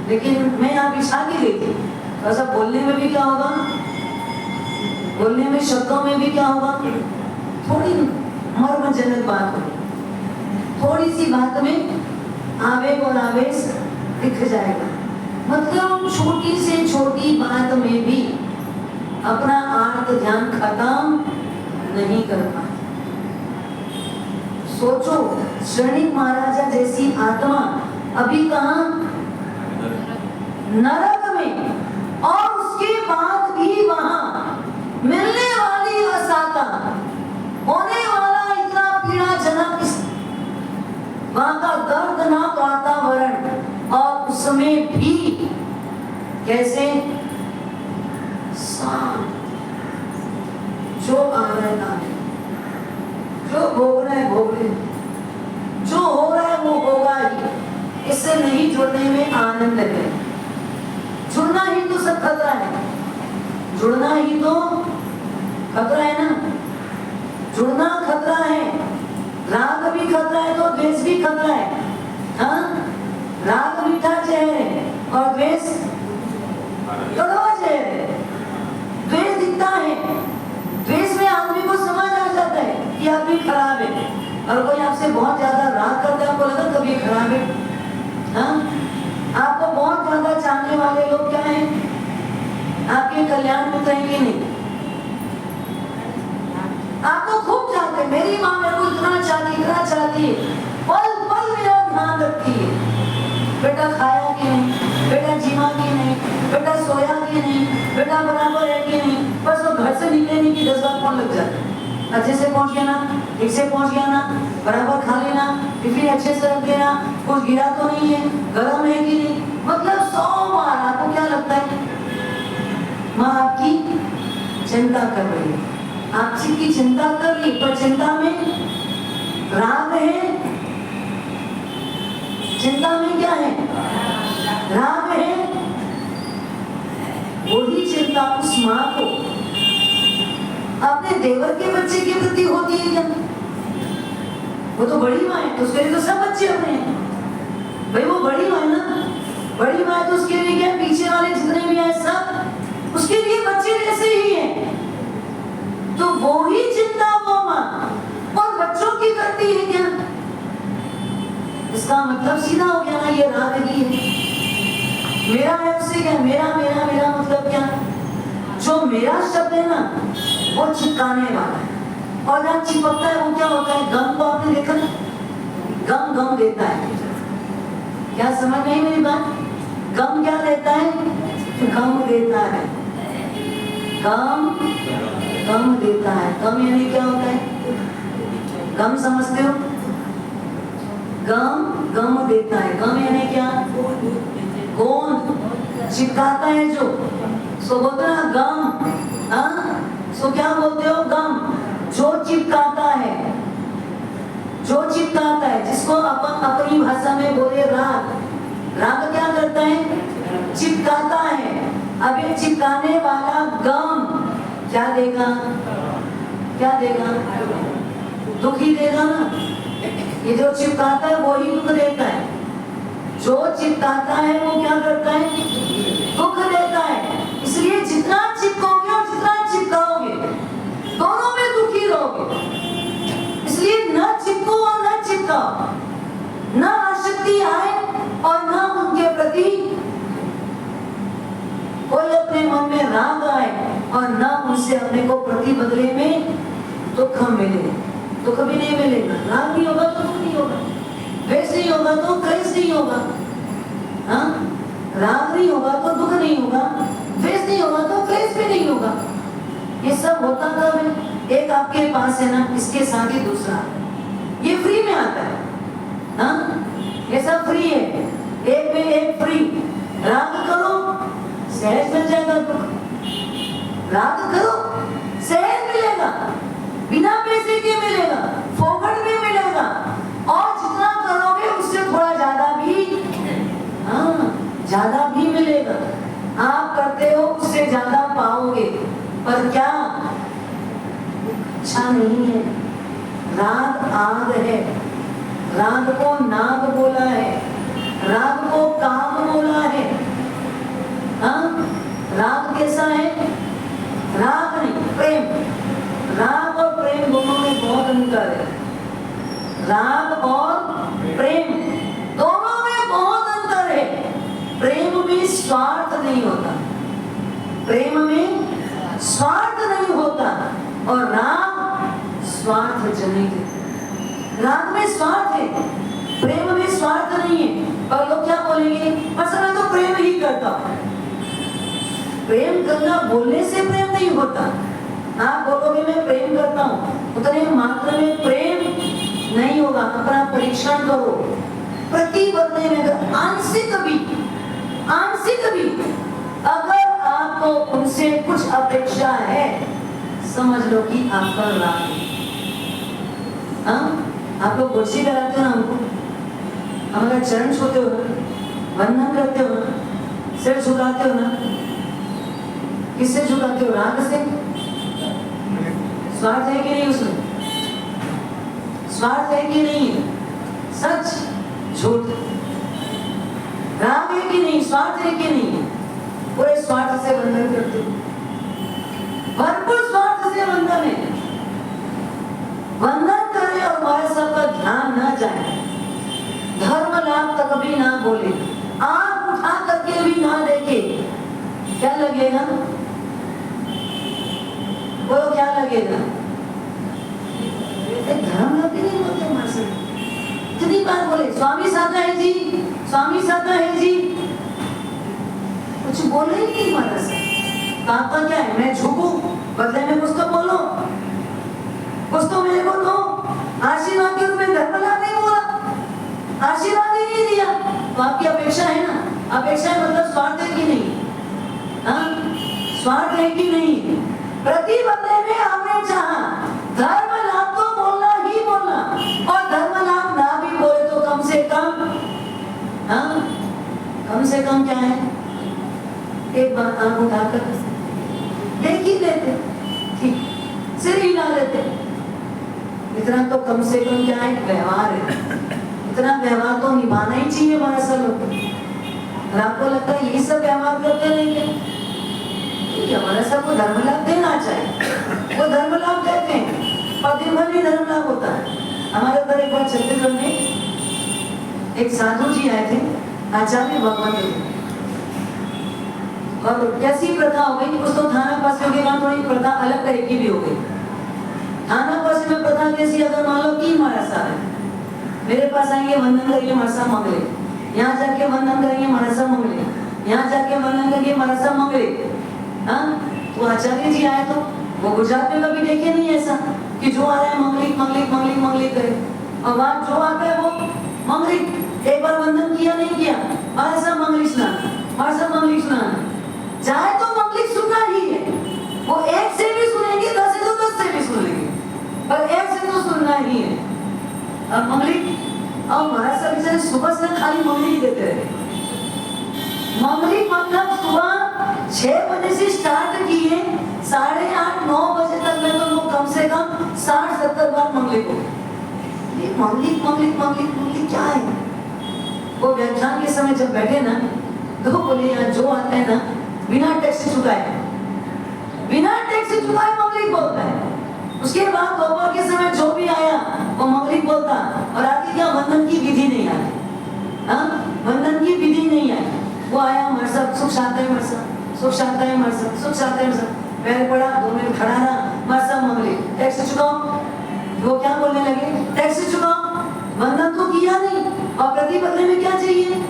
Speaker 1: लेकिन मैं यहाँ बिछा के गई थी। थोड़ा सा बोलने में भी क्या होगा, बोलने में शब्दों में भी क्या होगा, थोड़ी मर्मजनक बात होगी, थोड़ी सी बात में आवेग और आवेश दिख जाएगा। मतलब छोटी से छोटी बात में भी अपना आर्त ध्यान खत्म नहीं कर पाते। सोचो, श्रेणिक महाराजा जैसी आत्मा अभी कहां? नरक में, और उसके बाद भी वहां मिलने वाली असाता, होने वाला इतना पीड़ाजनक वहां का दर्दनाक वातावरण, और उसमें भी कैसे शांत, जो आ रहा है ना, जो भोग रहा है भोग ले, जो हो रहा है वो होगा ही, इससे नहीं जुड़ने में आनंद है। जुड़ना ही तो सब खतरा है, जुड़ना ही तो खतरा है ना, जुड़ना खतरा है। राग भी खतरा है तो द्वेष भी खतरा है। हाँ, राग मीठा जहर है और द्वेष कड़वा जहर है। द्वेष दिखता है, द्वेष में आदमी को समझ आ जाता है कि आदमी खराब है, और कोई आपसे बहुत ज्यादा राग करता है, आपको लगता कभी खराब है। हाँ, आपको बहुत ज्यादा चाहने वाले लोग क्या हैं? आपके कल्याण मित्र हैं कि नहीं? आपको खूब चाहते, मेरी माँ मेरे को इतना चाहती है, पल पल मेरा ध्यान रखती है, बेटा खाया कि नहीं, बेटा जीवा कि नहीं, बेटा सोया कि नहीं, बेटा बराबर है कि नहीं। बस वो घर से निकलने की 10 बार फोन लग जाता है, अच्छे से पहुंच गया ना, ठीक से पहुंच गया ना, बराबर खा लेना, टिफिन अच्छे से रख देना, कुछ गिरा तो नहीं है, गर्म है कि नहीं। मतलब 100 बार आपको क्या लगता है? माँ आपकी चिंता कर रही है, आपकी चिंता कर ली, पर चिंता में राग है, चिंता में क्या है? राग है। वही चिंता उस माँ को अपने देवर के बच्चे के प्रति होती है क्या? वो तो बड़ी माँ है, तो उसके लिए तो सब बच्चे अपने हैं भाई, वो बड़ी माँ है ना, बड़ी माँ है तो उसके लिए क्या, पीछे वाले जितने भी हैं सब उसके लिए बच्चे जैसे ही हैं। तो वो ही चिंता वो माँ और बच्चों की करती है क्या? इसका मतलब सीधा हो गया ना ये राग ही है। मेरा है उससे क्या, मेरा मेरा मेरा मतलब क्या, जो मेरा शब्द है ना वो चिपकाने वाला है, और जहाँ चिपकता है वो क्या होता है, गम को आपने देखा ना, गम गम देता है। क्या समझ नहीं मेरी बात, गम क्या देता है, गम देता है, गम गम देता है। गम यानी क्या होता है, गम समझते हो, गम गम देता है, गम यानी क्या, गोंद चिपकाता है जो, सो बोलते हैं ना गम, हाँ सो क्या बोलते हो, गम जो चिपकाता है, जो चिपकाता है, जिसको अपन अपनी भाषा में बोले राग। राग क्या करता है, चिपकाता है। अब ये चिपकाने वाला गम क्या देगा, क्या देगा, दुख ही देगा ना। ये जो चिपकाता है वो ही दुख देता है, जो चिपकाता है वो क्या करता है, दुख देता है। इसलिए जितना चिपकोगे और जितना चिपकाओगे दोनों में दुखी रहोगे। इसलिए न चिपको और न चिपकाओ, न आसक्ति आए और न उनके प्रति कोई अपने मन में राग आए, और न उनसे अपने को प्रति बदले में दुख मिले। दुख भी नहीं मिलेगा, राग नहीं होगा तो दुख नहीं होगा, द्वेष नहीं होगा तो क्लेश नहीं होगा, हाँ राग नहीं होगा तो दुख नहीं होगा, द्वेष नहीं होगा तो क्लेश भी नहीं होगा। ये सब होता कब है, एक आपके पास है ना, इसके साथ ही दूसरा, ये फ्री में आता है, हाँ ये सब फ्री है, एक में एक फ्री। राग करो सहज मिल जाएगा, दुख राग करो सहज मिलेगा, बिना पैसे के मिलेगा, फोकट में मिलेगा, और जितना करोगे उससे थोड़ा ज्यादा भी, हाँ ज्यादा भी मिलेगा। आप करते हो उससे ज्यादा पाओगे, पर क्या अच्छा नहीं है। राग आग है, राग को नाग बोला है, राग को काम बोला है, हाँ राग कैसा है, राग नहीं प्रेम, राग और प्रेम दोनों में बहुत अंतर है। राग और प्रेम दोनों में बहुत अंतर है। प्रेम में स्वार्थ नहीं होता, प्रेम में स्वार्थ नहीं होता, और राग स्वार्थ जनित है। राग में स्वार्थ है, प्रेम में स्वार्थ नहीं है। पर लोग क्या बोलेंगे, बस मैं तो प्रेम ही करता हूं। प्रेम करना बोलने से प्रेम नहीं होता। आप बोलोगे मैं प्रेम करता हूं, उतने मात्रा में प्रेम नहीं होगा। अपना परीक्षण करो, प्रति बदले में अगर आंशिक भी अगर आपको उनसे कुछ अपेक्षा है, समझ लो कि आपका राग है। हाँ आप लोग कुर्सी लगाते हो ना, हमको हमारा चरण छूते हो ना, वंदन करते हो ना, सिर झुकाते हो ना, किससे झुकाते हो, राग से। स्वार्थ है कि नहीं उसमें, स्वार्थ है कि नहीं, सच झूठ, राग है कि नहीं, स्वार्थ है कि नहीं, पूरे स्वार्थ से बंधन करते हो, भरपूर स्वार्थ से बंधन है। बंधन करे और हमारे सबका ध्यान ना जाए, धर्म लाभ तक भी ना बोले, आंख उठा करके भी ना देखे, क्या लगेगा, बोलो क्या लगेगा, धर्म लाभ भी नहीं बोलते हमारे से। कितनी बार बोले स्वामी साधा है जी, स्वामी साधा है जी, कुछ बोले ही नहीं हमारा से। आपका क्या है, मैं झुकू, बदले में कुछ तो बोलो, कुछ तो मेरे को दो। आशीर्वाद के रूप में धर्म लाभ नहीं बोला, आशीर्वाद ही नहीं दिया, तो आपकी अपेक्षा है ना, अपेक्षा है मतलब स्वार्थ है कि नहीं, हाँ स्वार्थ है कि नहीं। प्रति बदले में आपने चाहा धर्म लाभ तो बोलना ही बोलना, और धर्म लाभ ना भी बोले तो कम से कम, हाँ कम से कम क्या है, एक बार आंख उठाकर देख ही लेते, ठीक सिर हिला लेते, इतना तो कम से कम क्या है, व्यवहार है। इतना व्यवहार तो निभाना ही चाहिए हमारा सब लोग। और आपको लगता है यही सब व्यवहार करते नहीं है, हमारा सबको धर्म लाभ देना चाहिए, वो धर्म लाभ देते हैं, और दिन भर भी धर्म लाभ होता है। हमारे उधर एक बार छत्तीसगढ़ में एक साधु जी आए थे, आचार्य भगवंत जी। और कैसी प्रथा हो गई, कुछ तो थाना पासियों के बाद थोड़ी प्रथा अलग तरह की भी हो गई। थाना पासी में प्रथा कैसी, अगर मान लो 3 महाराज साहब है, मेरे पास आएंगे वंदन करिए महाराज साहब मंगले, यहाँ जाके वंदन करेंगे महाराज साहब मंगले, यहाँ जाके वंदन करिए महाराज साहब मंगले। हाँ, तो आचार्य जी आए तो वो गुजरात में कभी देखे नहीं ऐसा कि जो आ रहा है मंगलिक मंगलिक मंगलिक मंगलिक करे, और वहाँ जो आता है वो मंगलिक। एक बार वंदन किया नहीं किया, महाराज साहब मंगलिक स्नान, महाराज साहब मंगलिक स्नान। चाहे तो मंगलिक सुनना ही है, वो एक से भी सुनेंगे, 10 है तो 10 से भी सुन लेंगे, पर एक से तो सुनना ही है। अब मंगलिक, और महाराज साहब बेचारे सुबह से खाली मंगलिक देते रहे। मंगलिक मतलब सुबह 6 बजे से स्टार्ट किए, 8:30-9 बजे तक में तो वो कम से कम 60-70 बार मंगलिक हो। ये मंगलिक मंगलिक मंगलिक मंगलिक क्या है? वो व्याख्यान के समय जब बैठे ना, तो बोले यहाँ जो आते हैं ना बिना टैक्स चुकाए, बिना टैक्स चुकाए मंगलिक बोलता है। उसके बाद दोपहर के समय जो भी आया वो मंगलिक बोलता, और आगे क्या वंदन की विधि नहीं आई। हाँ, वंदन की विधि नहीं आई। वो आया हमारे साथ, सुख शांति हमारे साथ, सुख शांति हमारे साथ, सुख शांति हमारे साथ, पैर पड़ा 2 मिनट खड़ा रहा, हमारे साथ मंगलिक, टैक्स चुकाओ। वो क्या बोलने लगे, टैक्स चुकाओ, वंदन तो किया नहीं, और प्रति बदले में क्या चाहिए?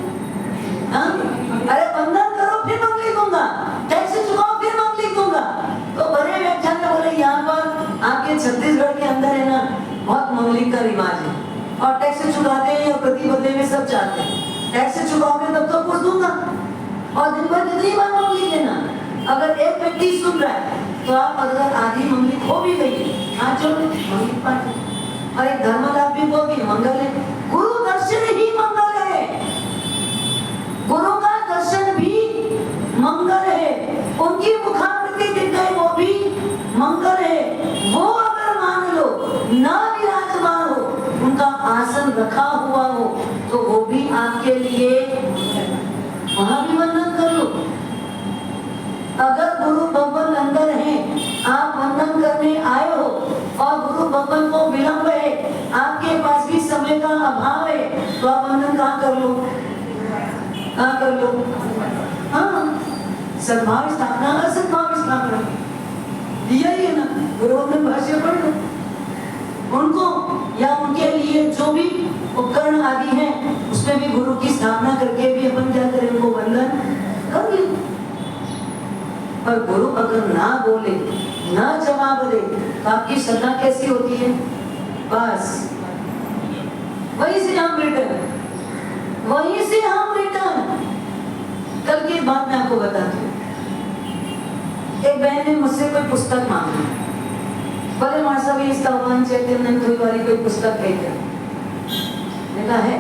Speaker 1: हाँ, अरे वंदन करो फिर मंगलिक दूंगा, टैक्स चुकाओ फिर मंगलिक दूंगा। तो बड़े व्याख्यान में बोले यहाँ पर आपके छत्तीसगढ़ के अंदर है ना बहुत मंगलिक का रिवाज है, और टैक्स चुकाते हैं और प्रति बदले में सब चाहते हैं। टैक्स चुकाओगे तब तो कुछ दूंगा, और दिन भर कितनी बार मंगलिक लेना। अगर एक व्यक्ति सुन रहा है तो आप अगर आधी मंगलिक हो भी गई है, आज जो मंगलिक पाठ, और एक धर्म लाभ भी बोल दिए, मंगल है, गुरु दर्शन ही मंगल है, गुरु का दर्शन भी मंगल है, उनकी मुखाकृति दिख गई वो भी मंगल है। वो अगर मान लो ना विराजमान हो, उनका आसन रखा हुआ हो, तो वो भी आपके लिए, वहां भी वंदन कर लो। अगर गुरु भगवान अंदर हैं, आप वंदन करने आए हो, और गुरु भगवान को विलंब है, आपके पास भी समय का अभाव है, तो आप वंदन कहाँ कर लो, कहाँ कर लो? हाँ, सद्भाव स्थापना, असद्भाव स्थापना दिया ही है ना, गुरु वंदन भाष्य पढ़ लो। उनको या उनके लिए जो भी उपकरण आदि हैं, उसमें भी गुरु की स्थापना करके भी अपन क्या करें, उनको वंदन कर ले। पर गुरु अगर ना बोले, ना जवाब दे, तो आपकी श्रद्धा कैसी होती है? बस वहीं से हम रिटर्न, वहीं से हम रिटर्न। कल की बात मैं आपको बताती हूँ। एक बहन ने मुझसे कोई पुस्तक मांगी, बोले मां साहब इसका भगवान चैतन्य वाली कोई पुस्तक है क्या? मैंने कहा है,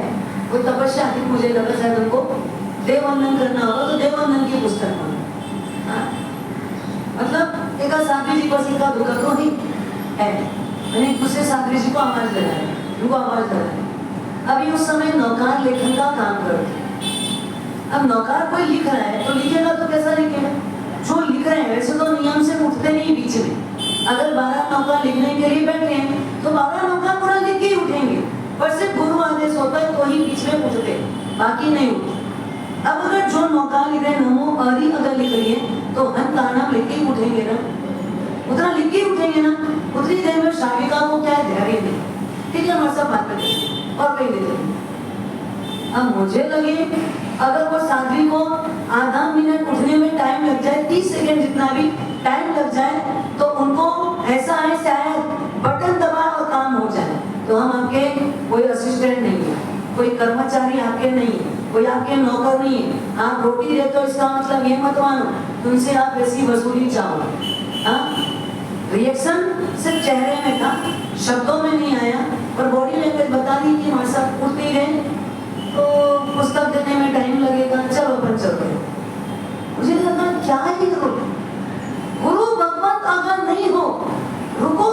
Speaker 1: कोई तपस्या थी, मुझे लगा शायद उनको देववंदन करना होगा, तो देववंदन की पुस्तक मांगी। हाँ, मतलब एक साध्वी जी को सीखा दुखा तो ही है, मैंने दूसरे साध्वी जी को आवाज लगाया, उनको आवाज लगाया। अभी उस समय नौकार लेखन का काम करते। अब नौकार कोई लिख रहा है तो लिखेगा तो कैसा लिखेगा? जो लिख रहे हैं वैसे तो नियम से उठते नहीं बीच में। अगर 12 नौकार लिखने के लिए बैठे हैं तो 12 नौकार पूरा लिख के ही उठेंगे, पर सिर्फ गुरु आदेश होता है तो ही बीच में उठते, बाकी नहीं उठते। अब अगर जो नौकार लिख रहे नमो हरि अगर लिख रही है तो हम ताना लिख के ही उठेंगे ना, उतना लिख के ही उठेंगे ना। उतनी देर में शाविका को क्या धैर्य नहीं, ठीक है हमारे साथ बात करें और कहीं देते। अब मुझे लगे अगर वो साध्वी को आधा मिनट उठने में टाइम लग जाए, 30 सेकंड जितना भी टाइम लग जाए, तो उनको ऐसा है शायद बटन दबा और काम हो जाए। तो हम आपके कोई असिस्टेंट नहीं है, कोई कर्मचारी आपके नहीं है, कोई आपके नौकर नहीं है। आप रोटी देते हो इसका मतलब ये मत मानो तुमसे आप ऐसी वसूली चाहो। रिएक्शन सिर्फ चेहरे में था, शब्दों में नहीं आया, पर बॉडी लैंग्वेज बता दी कि हमारे साथ उठ नहीं रहे तो पुस्तक देने में टाइम लगेगा, चलो अपन चलते। मुझे लगा क्या ही करो, गुरु भगवत अगर नहीं हो, रुको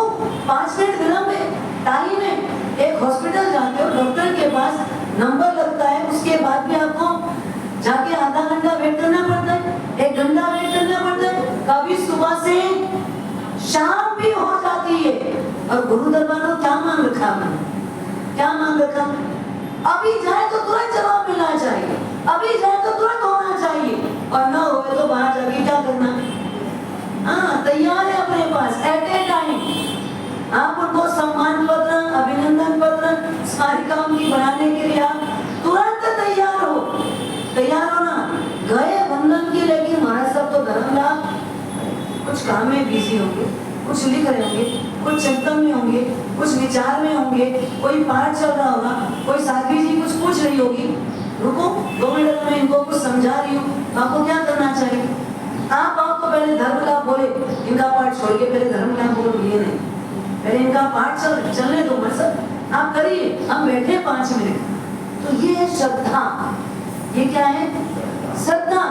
Speaker 1: 5 मिनट विलंब है, टाइम है। एक हॉस्पिटल जाते हो, डॉक्टर के पास नंबर लगता है, उसके बाद भी आपको जाके आधा घंटा वेट करना पड़ता है, 1 घंटा वेट करना पड़ता है, कभी सुबह से शाम भी हो जाती है। और गुरु दरबार को क्या मान रखा आपने, क्या मान रखा? अभी जाए तो तुरंत जवाब मिलना चाहिए, अभी जाए तो तुरंत होना चाहिए, और ना हो तो बाहर जाके क्या करना? हाँ, तैयार है अपने पास एट ए टाइम। आप उनको सम्मान पत्र, अभिनंदन पत्र, सारी काम की बनाने के लिए आप तुरंत तैयार हो, तैयार हो ना। गए बंधन की, लेकिन महाराज साहब तो धर्म लाभ कुछ काम में बिजी होंगे, कुछ लिख रहे होंगे, कुछ चिंतन में होंगे, कुछ विचार में होंगे, कोई पाठ चल रहा होगा, कोई साध्वी जी कुछ पूछ रही होगी, रुको 2 मिनट में इनको कुछ समझा रही हूँ। आपको क्या करना चाहिए? आप आओ तो पहले धर्म लाभ बोले, इनका पाठ छोड़ के पहले धर्म लाभ बोलो, ये नहीं, पहले इनका पाठ चलने दो। मतलब आप करिए, हम बैठे 5 मिनट। तो ये है श्रद्धा, ये क्या है? श्रद्धा।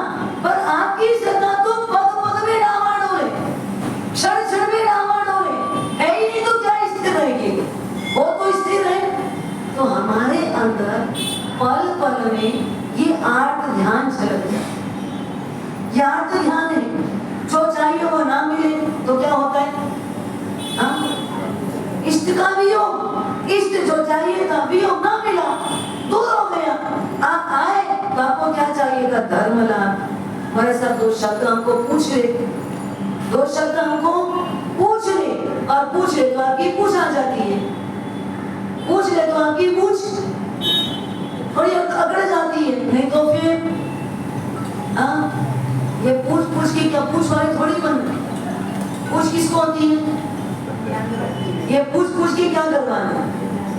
Speaker 1: पर आपकी श्रद्धा तो पद पद में डावाडोल है, क्षण क्षण में डावाडोल है ही नहीं, तो क्या स्थिर रहेगी? वो तो स्थिर है। तो हमारे अंदर पल पल में ये 8 ध्यान झलक जाए। ये 8 ध्यान है, जो चाहिए वो ना मिले तो क्या होता है? हाँ? इष्ट का वियोग, इष्ट जो चाहिए था वियोग ना मिला, दूर हो गया। आप आए तो आपको क्या चाहिए था? धर्म लाभ। हमारे साथ 2 शब्द हमको पूछ ले, 2 शब्द हमको पूछ ले, और पूछ ले तो आपकी पूछ आ जाती है, पूछ ले तो आपकी पूछ थोड़ी अकड़ जाती है, नहीं तो फिर ये पूछ की क्या पूछ वाली थोड़ी बन रही। पूछ किसको होती है? ये पूछ के क्या करवाना?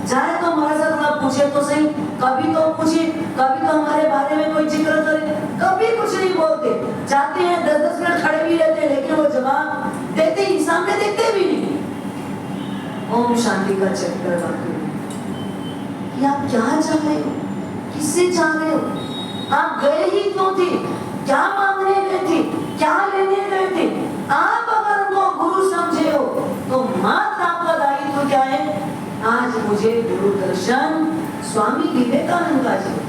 Speaker 1: चाहे तो हमारे साथ थोड़ा पूछे तो सही, कभी तो पूछे, कभी तो हमारे बारे में कोई जिक्र करे, कभी कुछ नहीं बोलते, चाहते हैं 10-10 मिनट खड़े भी रहते हैं, लेकिन वो जवाब देते ही सामने देखते भी नहीं। ओम शांति का चक्कर बाकी कि आप क्या चाह रहे हो, किससे चाह रहे हो, आप गए ही क्यों थे, क्या मांगने गए थे, क्या लेने गए थे? आप अगर उनको गुरु समझे हो तो मात्र आपका दायित्व क्या है? आज मुझे गुरु दर्शन स्वामी विवेकानंद का चाहिए।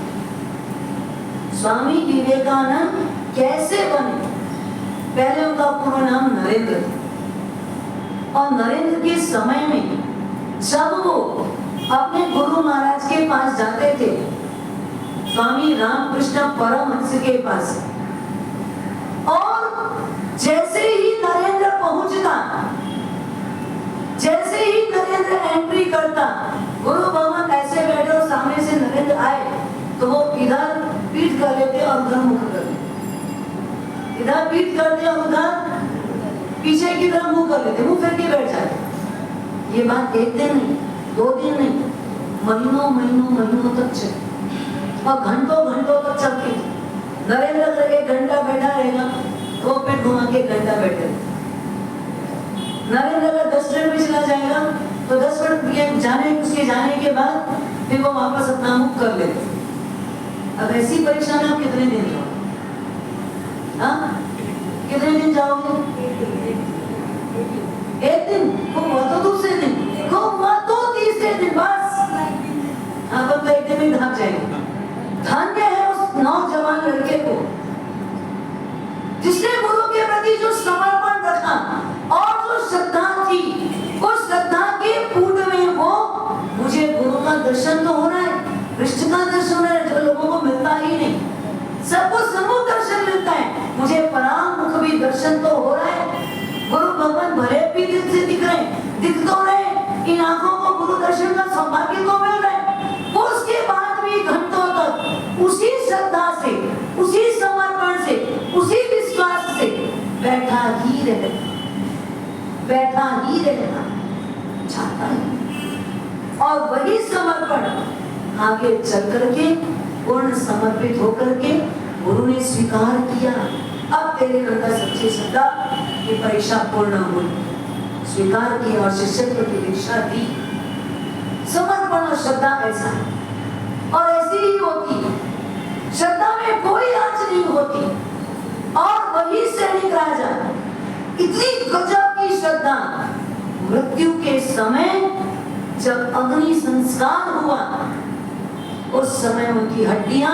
Speaker 1: स्वामी विवेकानंद कैसे बने? पहले उनका पूरा नाम नरेंद्र था, और नरेंद्र के समय में जब वो अपने गुरु महाराज के पास जाते थे, स्वामी रामकृष्ण परमहंस के पास, और जैसे ही नरेंद्र पहुंचता, जैसे ही नरेंद्र एंट्री करता, गुरु भगवान ऐसे बैठे और सामने से नरेंद्र आए तो वो इधर पीठ कर लेते और उधर मुख कर लेते, इधर पीठ करते और उधर पीछे की तरफ मुंह कर लेते, मुंह फेर के बैठ जाते। ये बात 1 दिन नहीं, 2 दिन नहीं, महीनों तक चली, और घंटों तक चलती। नरेंद्र अगर 1 घंटा बैठा रहेगा तो पेट घुमा के 1 घंटा बैठे। नरेंद्र अगर 10 मिनट में चला जाएगा तो 10 मिनट उसके जाने के बाद फिर वो वापस अपना मुख कर लेते। अब ऐसी परीक्षा में आप कितने दिन जाओगे? हाँ, कितने दिन जाओगे? 1 दिन, खूब हुआ तो दूसरे दिन, खूब हुआ तो तीसरे दिन, बस आप तो 1 दिन में भाग जाएंगे। धन्य है उस नौजवान लड़के को जिसने गुरु के प्रति जो समर्पण रखा और जो श्रद्धा थी, उस श्रद्धा के पूर्ण में वो, मुझे गुरु का दर्शन तो हो रहा है, कृष्ण का दर्शन हो रहा है, जो लोगों को मिलता ही नहीं, सबको सम्मुख दर्शन मिलता है, मुझे परामुख भी दर्शन तो हो रहा है। गुरु भगवान भले भी दिल से दिख तो रहे, इन आंखों को गुरु दर्शन का सौभाग्य तो मिल रहा है, उसके बाद भी घंटों तक उसी श्रद्धा से, उसी समर्पण से, उसी विश्वास से बैठा ही रहना चाहता है। और वही समर्पण आगे चल करके पूर्ण समर्पित होकर के गुरु ने स्वीकार किया, अब तेरे अंदर सच्ची श्रद्धा की परीक्षा पूर्ण हुई, स्वीकार किया और शिष्यत्व की दीक्षा दी। समर्पण और श्रद्धा ऐसा है, और ऐसी ही होती है, श्रद्धा में कोई आंच नहीं होती। और वही सैनिक राजा, इतनी गजब की श्रद्धा, मृत्यु के समय जब अग्नि संस्कार हुआ उस समय उनकी हड्डियां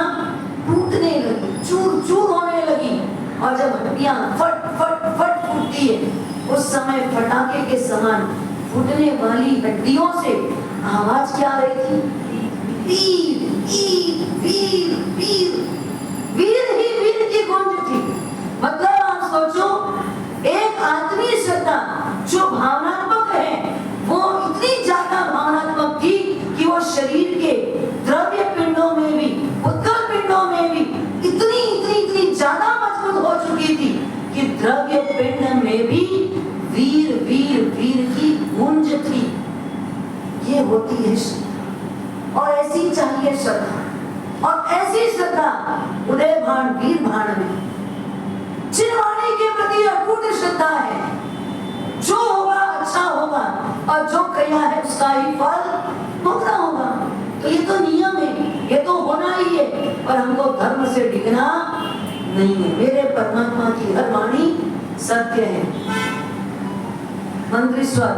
Speaker 1: टूटने लगी, चूर चूर होने लगी, और जब हड्डियां फट फट फट फूटती है, उस समय फटाके के समान फूटने वाली हड्डियों से आवाज क्या आ रही थी? तीर वीर वीर वीर, वीर ही वीर की गूंज थी। मतलब आप सोचो, एक आत्मीय श्रद्धा जो भावनात्मक है, वो इतनी ज्यादा भावनात्मक थी कि वो शरीर के द्रव्य पिंडों में भी, उत्कल पिंडों में भी इतनी इतनी इतनी ज्यादा मजबूत हो चुकी थी कि द्रव्य पिंड में भी वीर वीर वीर की गूंज थी। ये होती है श्रद्धा, और ऐसी चाहिए श्रद्धा। और ऐसी श्रद्धा उदय भान वीर भान में चिरवाणी के प्रति अटूट श्रद्धा है। जो होगा अच्छा होगा, और जो किया है उसका ही फल भोगना होगा। तो ये तो नियम है, ये तो होना ही है, और हमको धर्म से डिगना नहीं है। मेरे परमात्मा की हर वाणी सत्य है। मंत्रीश्वर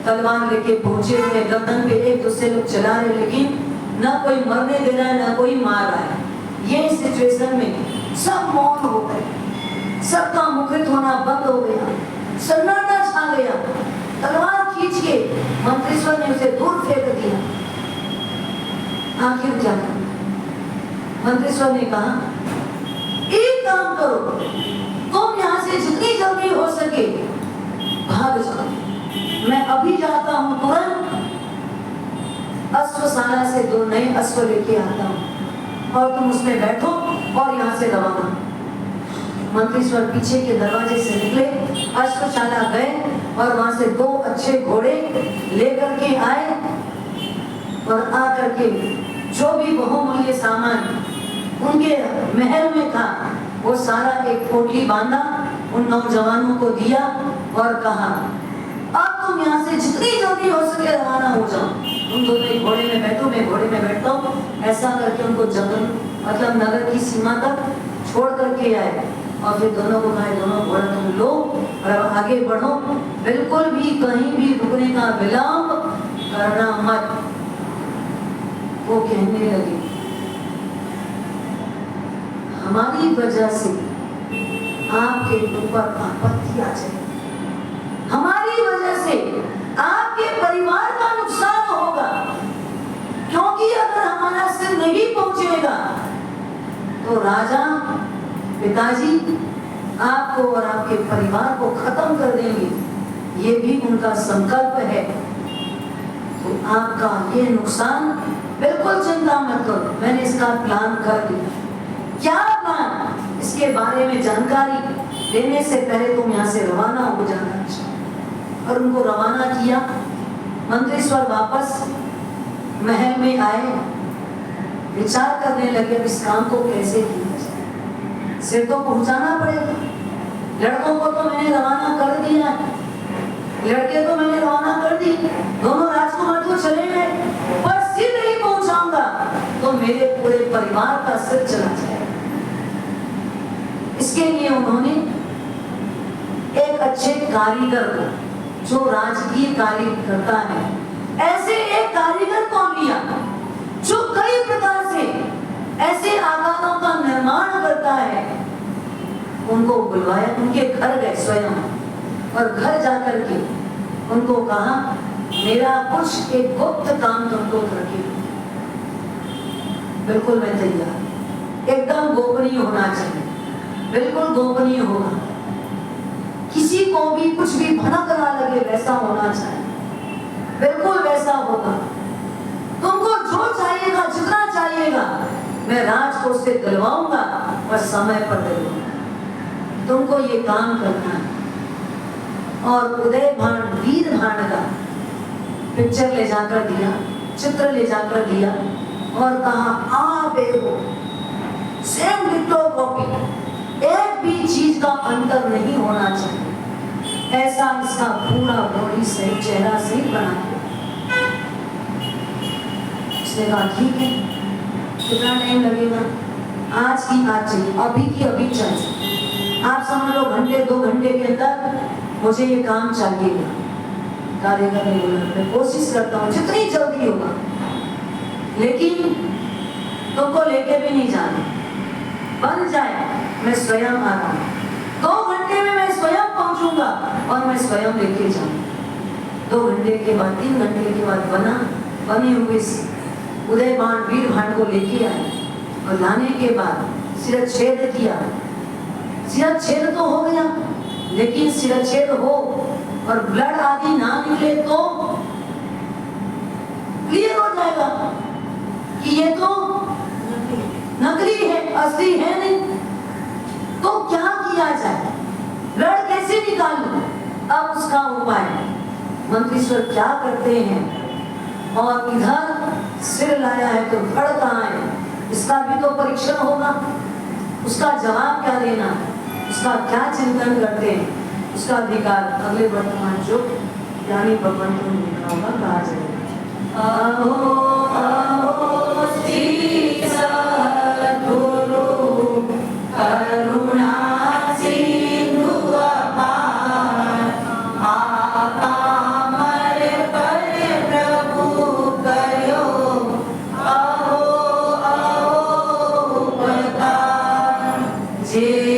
Speaker 1: तलवार लेके पहुंचे हुए गर्दन पे एक दूसरे लोग चला रहे, लेकिन ना कोई मरने दे रहा है ना कोई मार रहा है। ये सिचुएशन में सब मौन हो गए, सबका मुखरित होना बंद हो गया, सन्नाटा छा गया। तलवार खींच के मंत्रीश्वर ने उसे दूर फेंक दिया। आखिर क्या करें? मंत्रीश्वर ने कहा, एक काम करो, तुम यहाँ से जितनी जल्दी हो सके भाग जाओ। मैं अभी जाता हूँ, तुरंत अश्वशाला से 2 नए अश्व लेके आता हूँ, और तुम उसमें बैठो और यहाँ से रवाना। मंत्रीश्वर पीछे के दरवाजे से निकले, अश्वशाला गए, और वहां से 2 अच्छे घोड़े लेकर के आए, और आकर के जो भी बहुमूल्य सामान उनके महल में था वो सारा एक पोटली बांधा, उन नौजवानों को दिया और कहा, अब तुम यहाँ से जितनी जल्दी हो सके रवाना हो जाओ। तुम दोनों घोड़े में बैठो, मैं घोड़े में बैठता हूँ। ऐसा करके उनको जंगल मतलब नगर की सीमा तक छोड़ करके आए, और फिर दोनों को कहा, दोनों घोड़ा तुम लो और आगे बढ़ो, बिल्कुल भी कहीं भी रुकने का विलंब करना मत। वो कहने लगे, हमारी वजह से आपके ऊपर आपत्ति आ जाए, हमारी वजह से आपके परिवार का नुकसान होगा, क्योंकि अगर हमारा सिर नहीं पहुंचेगा तो राजा पिताजी आपको और आपके परिवार को खत्म कर देंगे। ये भी उनका संकल्प है। तो आपका ये नुकसान, बिल्कुल चिंता मत करो, मैंने इसका प्लान कर दिया। क्या प्लान? इसके बारे में जानकारी लेने से पहले तुम यहाँ से रवाना हो जाना चाहिए। और उनको रवाना किया। मंत्रीश्वर वापस महल में आए, विचार करने लगे इस काम को कैसे किया जाए। सिर तो पहुंचाना पड़ेगा, लड़कों को तो मैंने रवाना कर दिया, लड़के तो मैंने रवाना कर दी, दोनों राजकुमार तो चले गए, पर सिर नहीं पहुंचाऊंगा तो मेरे पूरे परिवार का सिर चला जाएगा। इसके लिए उन्होंने एक अच्छे कारीगर को, जो राजकीय कार्य करता है, ऐसे एक कारीगर को लिया जो कई प्रकार से ऐसे आकारों का निर्माण करता है। उनको बुलवाया, उनके घर गए स्वयं, और घर जाकर के उनको कहा, मेरा कुछ एक गुप्त काम तुमको करके, बिल्कुल मैं तैयार, एकदम गोपनीय होना चाहिए, बिल्कुल गोपनीय होगा, किसी को भी कुछ भी भनक ना लगे वैसा होना चाहिए, बिल्कुल वैसा होगा। तुमको जो चाहिएगा, जितना चाहिएगा, मैं राज को उससे दिलवाऊंगा और समय पर दिलवाऊंगा। तुमको ये काम करना है। और उदय भान वीर भान का पिक्चर ले जाकर दिया, चित्र ले जाकर दिया, और कहा, आप सेम डिट्टो कॉपी, एक भी चीज का अंतर नहीं होना चाहिए। ऐसा इसका पूरा बॉडी से चेहरा से बना दिया। उसने कहा, ठीक है, कितना टाइम लगेगा? आज की आज चाहिए, अभी की अभी चाहिए। आप समझ लो घंटे 2 घंटे के अंदर मुझे ये काम चाहिए। कारीगर ने बोला, मैं कोशिश करता हूँ जितनी जल्दी होगा, लेकिन तुमको लेके भी नहीं जाना, बन जाए मैं स्वयं आ रहा हूँ। 2 घंटे में मैं स्वयं पहुंचूंगा और मैं स्वयं लेके जाऊंगा। 2 घंटे के बाद, 3 घंटे के बाद बनी हुई उदयभान वीरभान को लेके आए और लाने के बाद शिरच्छेद किया। शिरच्छेद तो हो गया, लेकिन शिरच्छेद हो और ब्लड आदि ना निकले तो क्लियर हो जाएगा कि ये तो नकली है, असली है नहीं। तो क्या किया जाए, ब्लड कैसे निकालूं? अब उसका उपाय मंत्रीश्वर क्या करते हैं, और इधर सिर लाया है तो धड़ कहाँ है, इसका भी तो परीक्षण होगा, उसका जवाब क्या देना, उसका क्या चिंतन करते हैं, उसका अधिकार अगले वर्तमान जो ज्ञानी भगवान को लिखा होगा कहा जाएगा। अहो अहो श्री सद्गुरु करुणा सिंधु अपार, आपा मर पर प्रभु करो अहो अहो उपकार। जे